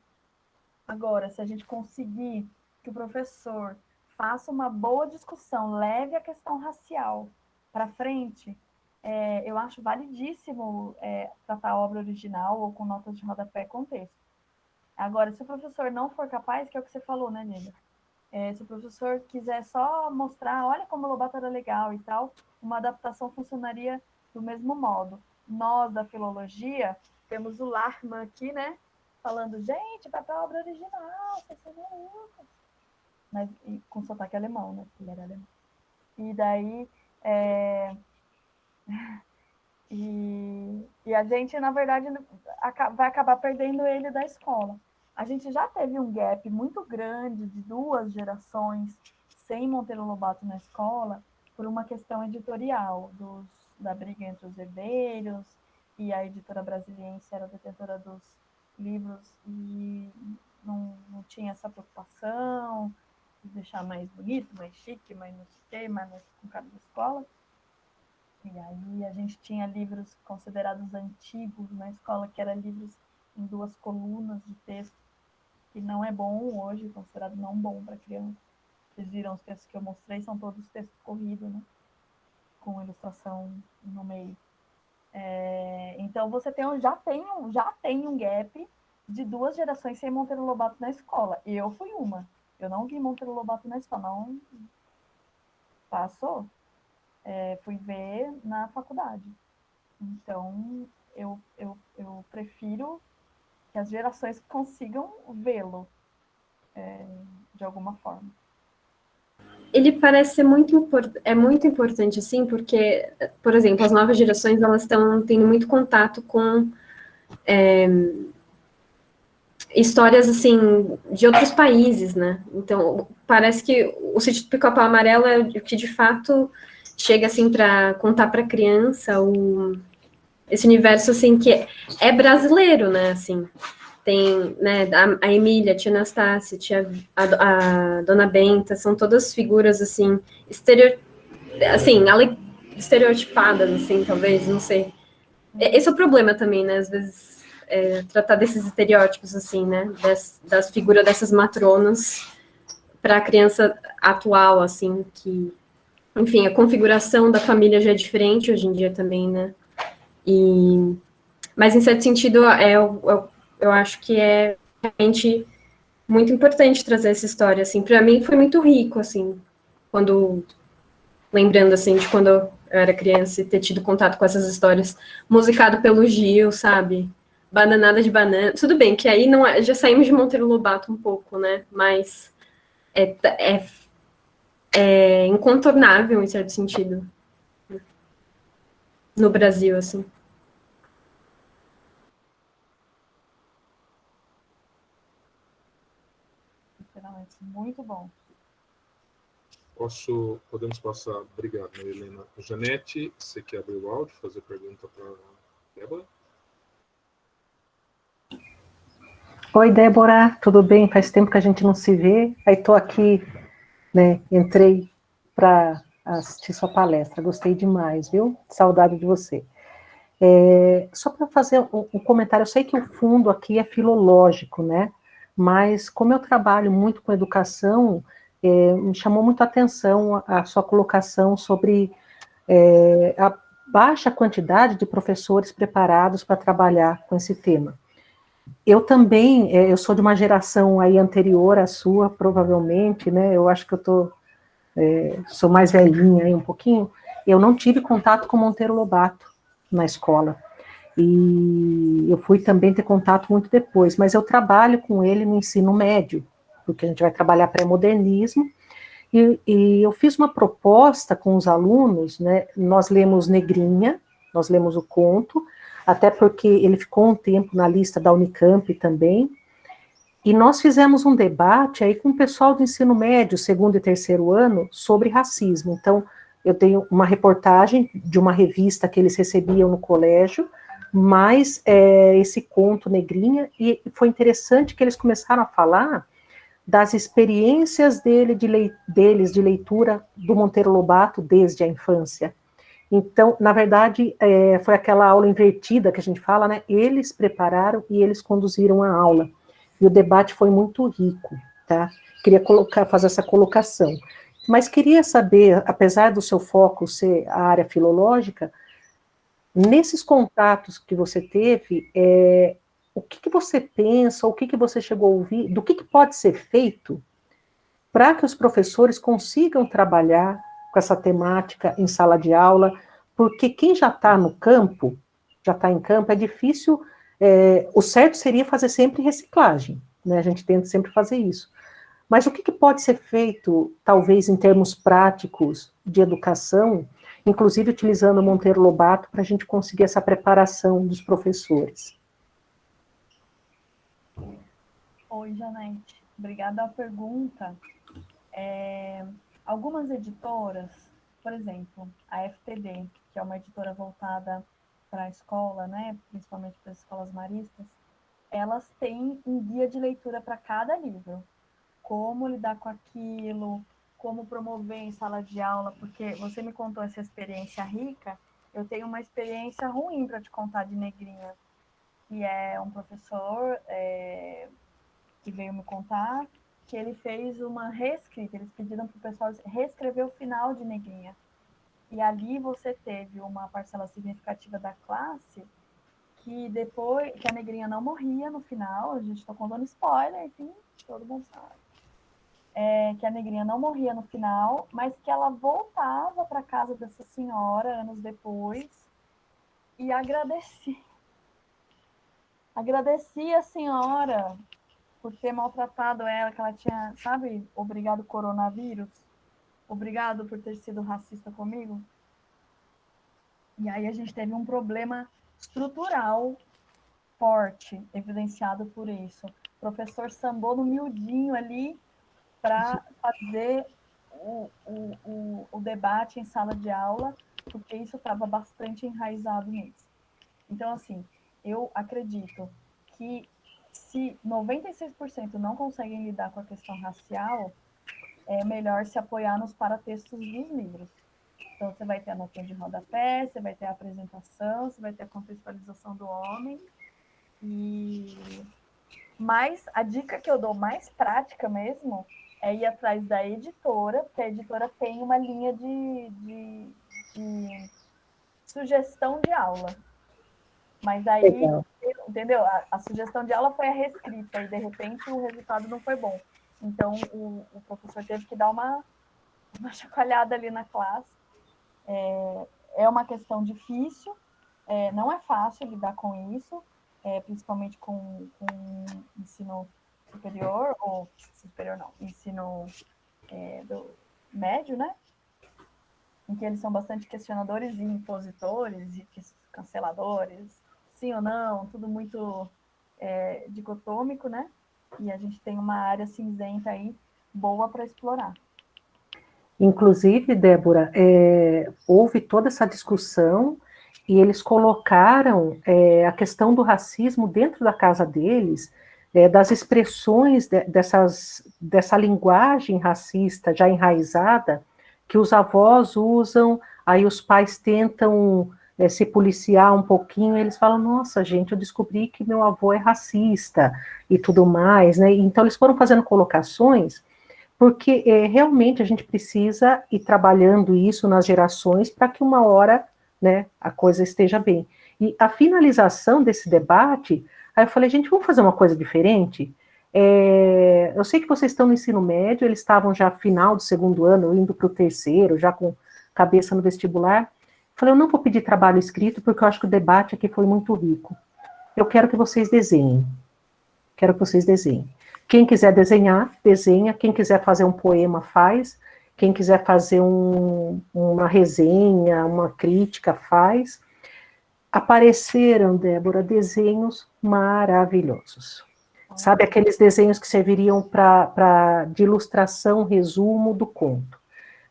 Agora, se a gente conseguir que o professor faça uma boa discussão, leve a questão racial para frente, eu acho validíssimo tratar a obra original ou com notas de rodapé com texto. Agora, se o professor não for capaz, que é o que você falou, né, Nida? Se o professor quiser só mostrar, olha como o Lobato era legal e tal, uma adaptação funcionaria do mesmo modo. Nós, da filologia, temos o Lachmann aqui, né? Falando, gente, vai para a obra original, vocês são malucos. Mas com sotaque alemão, né? Ele era alemão. E daí... E a gente, na verdade, vai acabar perdendo ele da escola. A gente já teve um gap muito grande de 2 gerações sem Monteiro Lobato na escola por uma questão editorial, da briga entre os herdeiros, e a editora Brasiliense era detentora dos livros e não tinha essa preocupação de deixar mais bonito, mais chique, mais não sei o quê, mais com cara da escola. E aí a gente tinha livros considerados antigos na escola, que eram livros em 2 colunas de texto, que não é bom hoje, considerado não bom para criança. Vocês viram os textos que eu mostrei, são todos textos corridos, né? Com ilustração no meio. Então você já tem um gap de 2 gerações sem Monteiro Lobato na escola. E eu fui uma. Eu não vi Monteiro Lobato na escola, não passou. Fui ver na faculdade. Então, eu prefiro que as gerações consigam vê-lo de alguma forma. Ele parece ser muito importante, assim, porque, por exemplo, as novas gerações, elas estão tendo muito contato com histórias, assim, de outros países, né? Então, parece que o Sítio do Pica-Pau Amarelo é o que, de fato, chega, assim, para contar para a criança esse universo, assim, que é brasileiro, né, assim. Tem, né, a Emília, a tia Anastácia, a Dona Benta, são todas figuras, assim, estereotipadas, assim, talvez, não sei. Esse é o problema também, né, às vezes, tratar desses estereótipos, assim, né, das figuras dessas matronas para a criança atual, assim, que, enfim, a configuração da família já é diferente hoje em dia também, né, mas, em certo sentido, eu acho que é realmente muito importante trazer essa história, assim, para mim foi muito rico, assim, lembrando, assim, de quando eu era criança e ter tido contato com essas histórias, musicado pelo Gil, sabe, Bananada de Banana, tudo bem, que aí já saímos de Monteiro Lobato um pouco, né, mas é incontornável, em certo sentido, no Brasil, assim. Muito bom. Podemos passar. Obrigado, Helena. Janete, você quer abrir o áudio, fazer pergunta para a Débora? Oi, Débora, tudo bem? Faz tempo que a gente não se vê. Aí estou aqui, né? Entrei para assistir sua palestra. Gostei demais, viu? Saudade de você. Só para fazer um comentário, eu sei que o fundo aqui é filológico, né? Mas como eu trabalho muito com educação, me chamou muito a atenção a sua colocação sobre a baixa quantidade de professores preparados para trabalhar com esse tema. Eu também, eu sou de uma geração aí anterior à sua, provavelmente, né, eu acho que sou mais velhinha aí um pouquinho, eu não tive contato com Monteiro Lobato na escola, e eu fui também ter contato muito depois, mas eu trabalho com ele no ensino médio, porque a gente vai trabalhar pré-modernismo, e eu fiz uma proposta com os alunos, né, nós lemos Negrinha, nós lemos o conto, até porque ele ficou um tempo na lista da Unicamp também, e nós fizemos um debate aí com o pessoal do ensino médio, segundo e terceiro ano, sobre racismo. Então, eu tenho uma reportagem de uma revista que eles recebiam no colégio, mais esse conto Negrinha, e foi interessante que eles começaram a falar das experiências deles de leitura do Monteiro Lobato desde a infância. Então, na verdade, foi aquela aula invertida que a gente fala, né? Eles prepararam e eles conduziram a aula. E o debate foi muito rico, tá? Queria fazer essa colocação. Mas queria saber, apesar do seu foco ser a área filológica, nesses contatos que você teve, o que você pensa, o que você chegou a ouvir, do que pode ser feito para que os professores consigam trabalhar com essa temática em sala de aula, porque quem já está no campo, já está em campo, é difícil, o certo seria fazer sempre reciclagem, né? A gente tenta sempre fazer isso. Mas o que pode ser feito, talvez em termos práticos de educação, inclusive utilizando o Monteiro Lobato, para a gente conseguir essa preparação dos professores? Oi, Janete. Obrigada pela pergunta. Algumas editoras, por exemplo, a FTD, que é uma editora voltada para a escola, né, principalmente para as escolas maristas, elas têm um guia de leitura para cada livro. Como lidar com aquilo, como promover em sala de aula, porque você me contou essa experiência rica, eu tenho uma experiência ruim para te contar de Negrinha, que é um professor que veio me contar que ele fez uma reescrita, eles pediram para o pessoal reescrever o final de Negrinha. E ali você teve uma parcela significativa da classe que depois, que a Negrinha não morria no final, a gente está contando spoiler, enfim, todo mundo sabe. Que a Negrinha não morria no final, mas que ela voltava para a casa dessa senhora anos depois e agradecia a senhora por ter maltratado ela, que ela tinha, sabe, obrigado coronavírus, obrigado por ter sido racista comigo. E aí a gente teve um problema estrutural forte, evidenciado por isso. O professor sambou no miudinho ali para fazer o debate em sala de aula, porque isso estava bastante enraizado nisso. Então, assim, eu acredito que se 96% não conseguem lidar com a questão racial, é melhor se apoiar nos paratextos dos livros. Então, você vai ter a notinha de rodapé, você vai ter a apresentação, você vai ter a contextualização do homem. Mas a dica que eu dou mais prática mesmo é ir atrás da editora, porque a editora tem uma linha de sugestão de aula. Mas aí, legal, entendeu? A sugestão de aula foi a reescrita e, de repente, o resultado não foi bom. Então, o professor teve que dar uma chacoalhada ali na classe. É uma questão difícil, não é fácil lidar com isso, principalmente com ensino superior, ou superior não, ensino do médio, né? Em que eles são bastante questionadores e impositores e canceladores, sim ou não, tudo muito dicotômico, né? E a gente tem uma área cinzenta aí boa para explorar. Inclusive, Débora, houve toda essa discussão e eles colocaram a questão do racismo dentro da casa deles, das expressões dessa linguagem racista já enraizada, que os avós usam, aí os pais tentam se policiar um pouquinho, e eles falam, nossa, gente, eu descobri que meu avô é racista, e tudo mais, né? Então, eles foram fazendo colocações porque realmente a gente precisa ir trabalhando isso nas gerações para que uma hora, né, a coisa esteja bem. E a finalização desse debate, aí eu falei, gente, vamos fazer uma coisa diferente? Eu sei que vocês estão no ensino médio, eles estavam já final do segundo ano, indo para o terceiro, já com cabeça no vestibular. Falei, eu não vou pedir trabalho escrito, porque eu acho que o debate aqui foi muito rico. Eu quero que vocês desenhem. Quero que vocês desenhem. Quem quiser desenhar, desenha. Quem quiser fazer um poema, faz. Quem quiser fazer uma resenha, uma crítica, faz. Apareceram, Débora, desenhos maravilhosos. Sabe, aqueles desenhos que serviriam de ilustração, resumo do conto,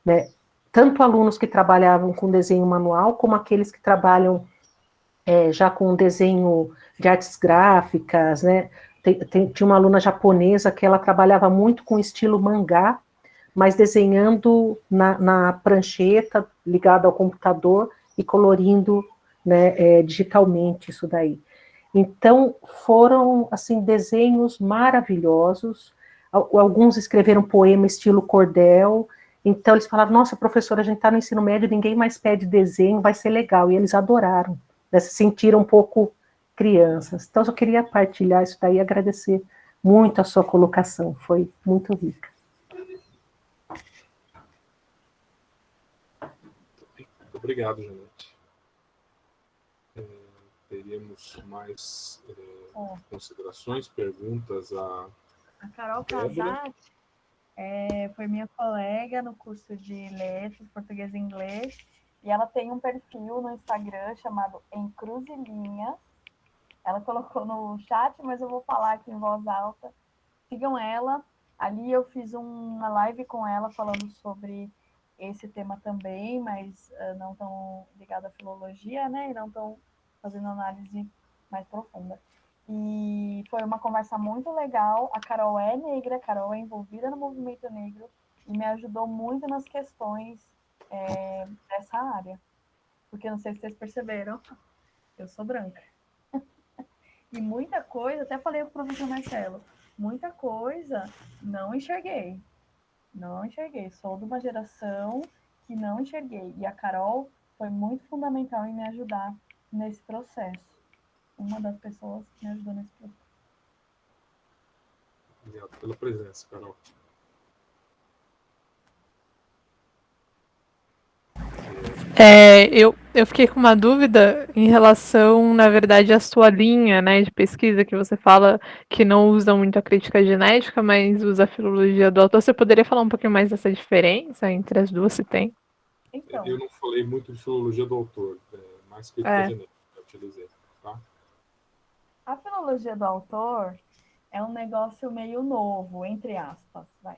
né? Tanto alunos que trabalhavam com desenho manual, como aqueles que trabalham já com desenho de artes gráficas, né? Tinha uma aluna japonesa que ela trabalhava muito com estilo mangá, mas desenhando na prancheta, ligada ao computador e colorindo, né, digitalmente isso daí. Então, foram, assim, desenhos maravilhosos. Alguns escreveram poema estilo cordel. Então, eles falaram, nossa, professora, a gente está no ensino médio, ninguém mais pede desenho, vai ser legal. E eles adoraram, né, se sentiram um pouco crianças. Então, eu só queria partilhar isso daí e agradecer muito a sua colocação. Foi muito rica. Muito obrigado, Janete. Teríamos mais considerações, perguntas a Carol Débora. Casati foi minha colega no curso de letras, português e inglês, e ela tem um perfil no Instagram chamado Encruzilhinhas. Ela colocou no chat, mas eu vou falar aqui em voz alta. Sigam ela. Ali eu fiz uma live com ela falando sobre esse tema também, mas não tão ligado à filologia, né? E não tão fazendo análise mais profunda. E foi uma conversa muito legal. A Carol é negra, a Carol é envolvida no movimento negro e me ajudou muito nas questões dessa área. Porque não sei se vocês perceberam, eu sou branca. E muita coisa, até falei para o professor Marcelo, muita coisa não enxerguei. Não enxerguei. Sou de uma geração que não enxerguei. E a Carol foi muito fundamental em me ajudar nesse processo. Uma das pessoas que me ajudou nesse processo. Obrigado pela presença, Carol. Eu fiquei com uma dúvida em relação, na verdade, à sua linha, né, de pesquisa, que você fala que não usa muito a crítica genética, mas usa a filologia do autor. Você poderia falar um pouquinho mais dessa diferença entre as duas, se tem? Então, Eu não falei muito de filologia do autor, mais crítica genética que eu utilizei, tá? a filologia do autor é um negócio meio novo, entre aspas. Vai.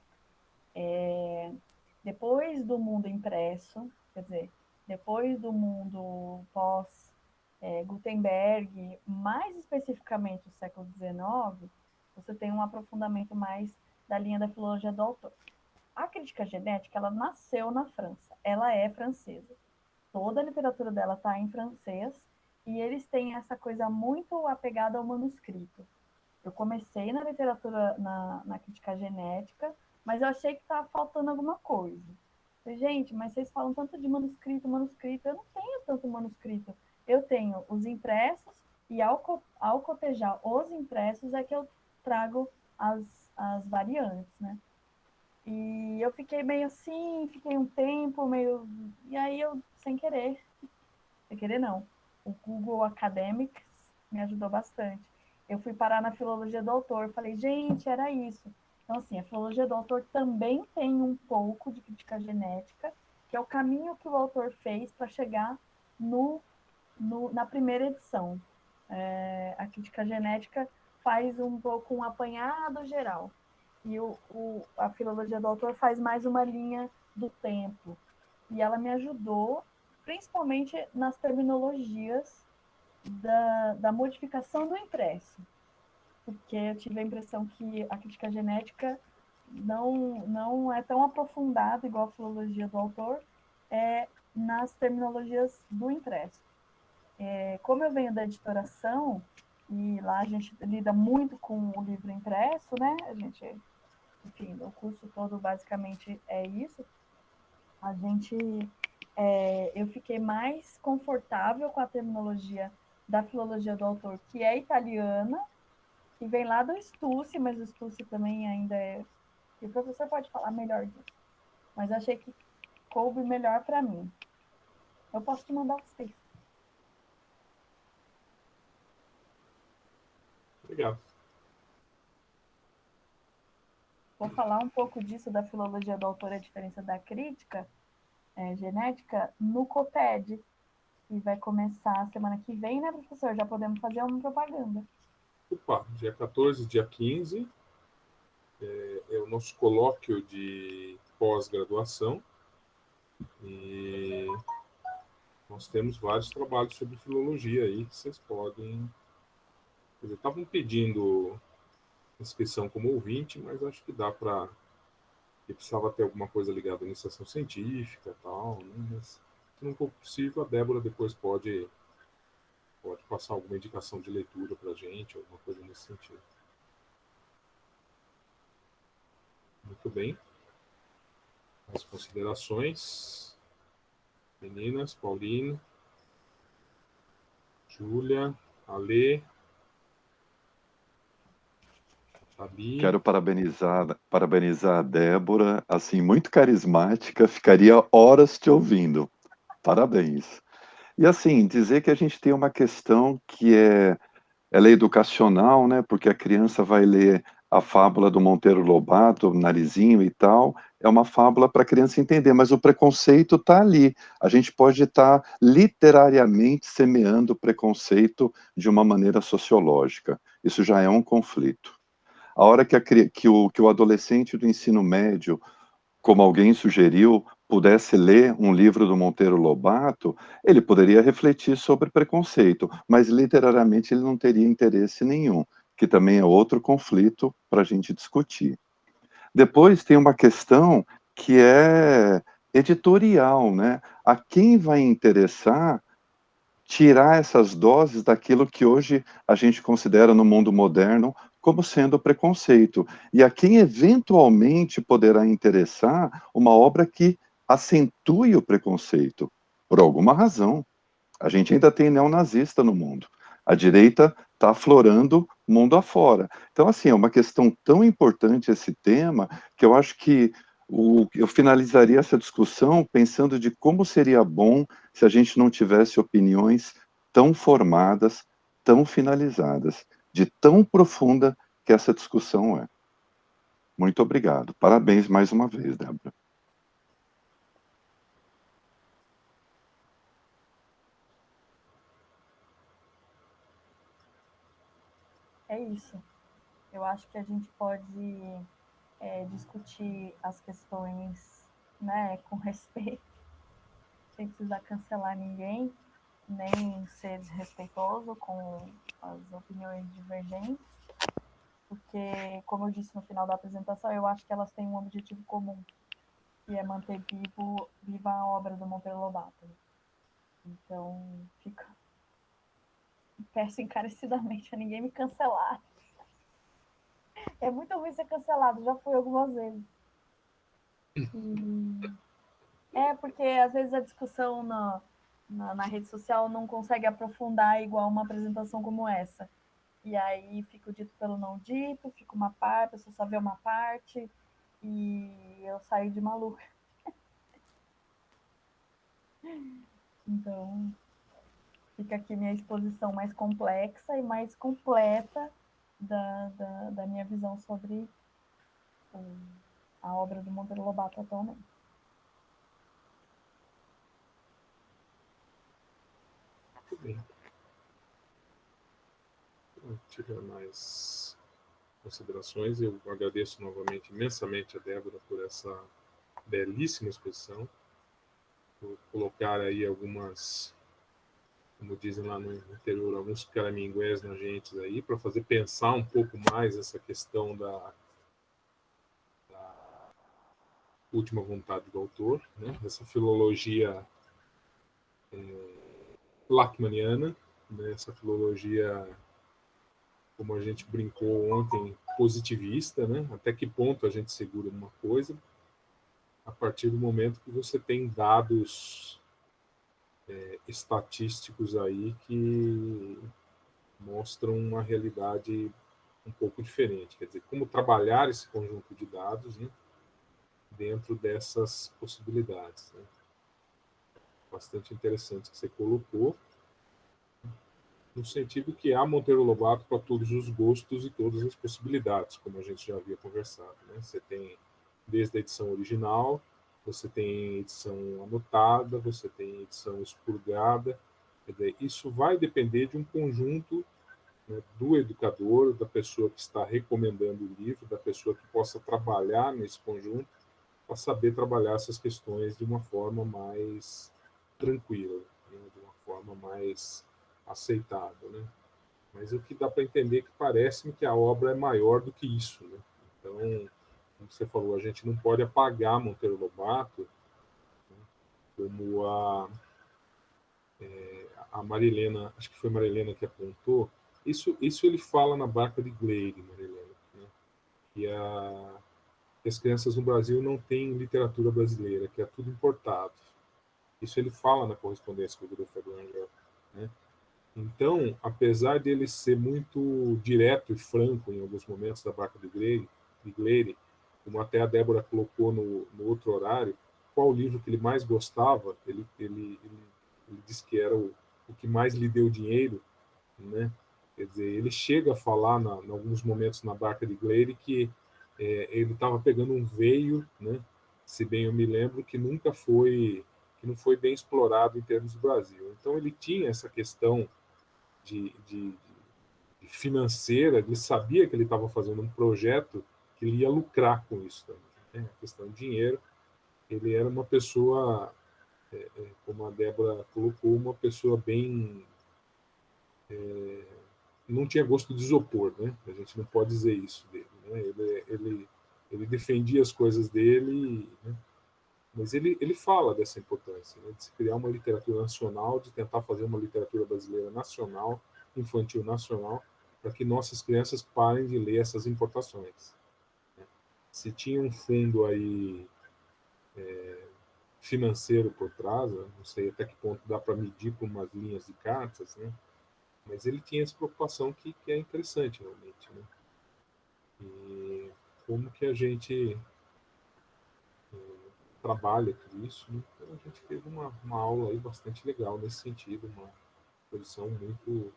Depois do mundo impresso, quer dizer, depois do mundo pós-Gutenberg, mais especificamente do século XIX, você tem um aprofundamento mais da linha da filologia do autor. A crítica genética, ela nasceu na França, ela é francesa. Toda a literatura dela está em francês e eles têm essa coisa muito apegada ao manuscrito. Eu comecei na literatura, na crítica genética, mas eu achei que estava faltando alguma coisa. Falei, gente, mas vocês falam tanto de manuscrito, eu não tenho tanto manuscrito. Eu tenho os impressos e ao cotejar os impressos é que eu trago as variantes, né? E eu fiquei meio assim, fiquei um tempo meio... E aí eu, sem querer não, o Google Academics me ajudou bastante. Eu fui parar na filologia do autor, falei, gente, era isso. Então, assim, a filologia do autor também tem um pouco de crítica genética, que é o caminho que o autor fez para chegar na primeira edição. A crítica genética faz um pouco um apanhado geral. E a filologia do autor faz mais uma linha do tempo. E ela me ajudou, principalmente nas terminologias da modificação do impresso. Porque eu tive a impressão que a crítica genética não é tão aprofundada, igual a filologia do autor, nas terminologias do impresso. Como eu venho da editoração, e lá a gente lida muito com o livro impresso, né? A gente enfim, o curso todo basicamente é isso, a gente, eu fiquei mais confortável com a terminologia da filologia do autor, que é italiana, que vem lá do Stussy, mas o Stussy também ainda é... E o professor pode falar melhor disso. Mas achei que coube melhor para mim. Eu posso te mandar os textos. Obrigado. Vou falar um pouco disso da filologia do autor, a diferença da crítica genética, no COPED, que vai começar semana que vem, né, professor? Já podemos fazer uma propaganda. Opa, dia 14, dia 15, é o nosso colóquio de pós-graduação. E nós temos vários trabalhos sobre filologia aí que vocês podem... Estavam pedindo inscrição como ouvinte, mas acho que dá para... precisava ter alguma coisa ligada à iniciação científica e tal, né? Mas se não for possível, a Débora depois pode passar alguma indicação de leitura para a gente, alguma coisa nesse sentido. Muito bem. As considerações. Meninas, Paulina, Júlia, Alê, Fabi. Quero parabenizar a Débora, assim, muito carismática, ficaria horas te ouvindo. Parabéns. E assim, dizer que a gente tem uma questão que ela é educacional, né? Porque a criança vai ler a fábula do Monteiro Lobato, Narizinho e tal, é uma fábula para a criança entender, mas o preconceito está ali. A gente pode estar literariamente semeando o preconceito de uma maneira sociológica. Isso já é um conflito. A hora que o adolescente do ensino médio, como alguém sugeriu, pudesse ler um livro do Monteiro Lobato, ele poderia refletir sobre preconceito, mas literariamente ele não teria interesse nenhum, que também é outro conflito para a gente discutir. Depois tem uma questão que é editorial, né? A quem vai interessar tirar essas doses daquilo que hoje a gente considera no mundo moderno como sendo preconceito, e a quem eventualmente poderá interessar uma obra que acentue o preconceito, por alguma razão. A gente ainda tem neonazista no mundo. A direita está aflorando mundo afora. Então, assim, é uma questão tão importante esse tema, que eu acho que eu finalizaria essa discussão pensando de como seria bom se a gente não tivesse opiniões tão formadas, tão finalizadas, de tão profunda que essa discussão é. Muito obrigado. Parabéns mais uma vez, Débora. É isso. Eu acho que a gente pode discutir as questões, né, com respeito, sem precisar cancelar ninguém, nem ser desrespeitoso com as opiniões divergentes, porque, como eu disse no final da apresentação, eu acho que elas têm um objetivo comum, que é manter viva a obra do Monteiro Lobato. Então, peço encarecidamente a ninguém me cancelar. É muito ruim ser cancelado, já fui algumas vezes. Porque às vezes a discussão na rede social não consegue aprofundar igual uma apresentação como essa. E aí fica o dito pelo não dito, fica uma parte, a pessoa só vê uma parte, e eu saio de maluca. Então, fica aqui minha exposição mais complexa e mais completa da minha visão sobre a obra do Monteiro Lobato atualmente. Muito bem. Não tiver mais considerações, eu agradeço novamente imensamente a Débora por essa belíssima exposição, por colocar aí algumas, como dizem lá no interior, alguns caramingués nojentes aí, para fazer pensar um pouco mais essa questão da última vontade do autor, né? Essa filologia lachmanniana, né? Essa filologia como a gente brincou ontem, positivista, né? Até que ponto a gente segura uma coisa, a partir do momento que você tem dados estatísticos aí que mostram uma realidade um pouco diferente. Quer dizer, como trabalhar esse conjunto de dados, né, dentro dessas possibilidades. Né? Bastante interessante que você colocou, no sentido que há Monteiro Lobato para todos os gostos e todas as possibilidades, como a gente já havia conversado. Né? Você tem desde a edição original, você tem edição anotada, você tem edição expurgada. Quer dizer, isso vai depender de um conjunto, né, do educador, da pessoa que está recomendando o livro, da pessoa que possa trabalhar nesse conjunto, para saber trabalhar essas questões de uma forma mais tranquila, né, de uma forma mais aceitável. Né? Mas o que dá para entender é que parece-me que a obra é maior do que isso. Né? Então, como você falou, a gente não pode apagar Monteiro Lobato, né, como a Marilena, acho que foi a Marilena que apontou, isso ele fala na Barca de Gleire, Marilena, né? Que as crianças no Brasil não têm literatura brasileira, que é tudo importado. Isso ele fala na correspondência com o Godofredo Rangel, né? Então, apesar dele ser muito direto e franco em alguns momentos da Barca de Gleire, como até a Débora colocou no outro horário, qual o livro que ele mais gostava, ele disse que era o que mais lhe deu dinheiro, né? Quer dizer, ele chega a falar em alguns momentos na Barca de Gleire que ele estava pegando um veio, né? Se bem eu me lembro, que não foi bem explorado em termos do Brasil. Então ele tinha essa questão de financeira, ele sabia que ele estava fazendo um projeto que ele ia lucrar com isso também, né? A questão de dinheiro. Ele era uma pessoa, como a Débora colocou, uma pessoa bem... não tinha gosto de isopor, né? A gente não pode dizer isso dele. Né? Ele defendia as coisas dele, né? Mas ele fala dessa importância, né? De se criar uma literatura nacional, de tentar fazer uma literatura brasileira nacional, infantil nacional, para que nossas crianças parem de ler essas importações. Né? Se tinha um fundo aí financeiro por trás, não sei até que ponto dá para medir com umas linhas de cartas, né? Mas ele tinha essa preocupação que é interessante realmente, né? E como que a gente trabalha tudo isso, né? Então a gente teve uma aula aí bastante legal nesse sentido, uma posição muito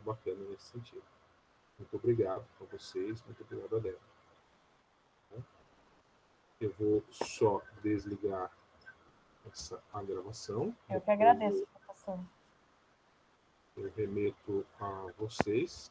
bacana nesse sentido. Muito obrigado a vocês, muito obrigado a Débora. Eu vou só desligar a gravação. Eu que agradeço, professor. Eu remeto a vocês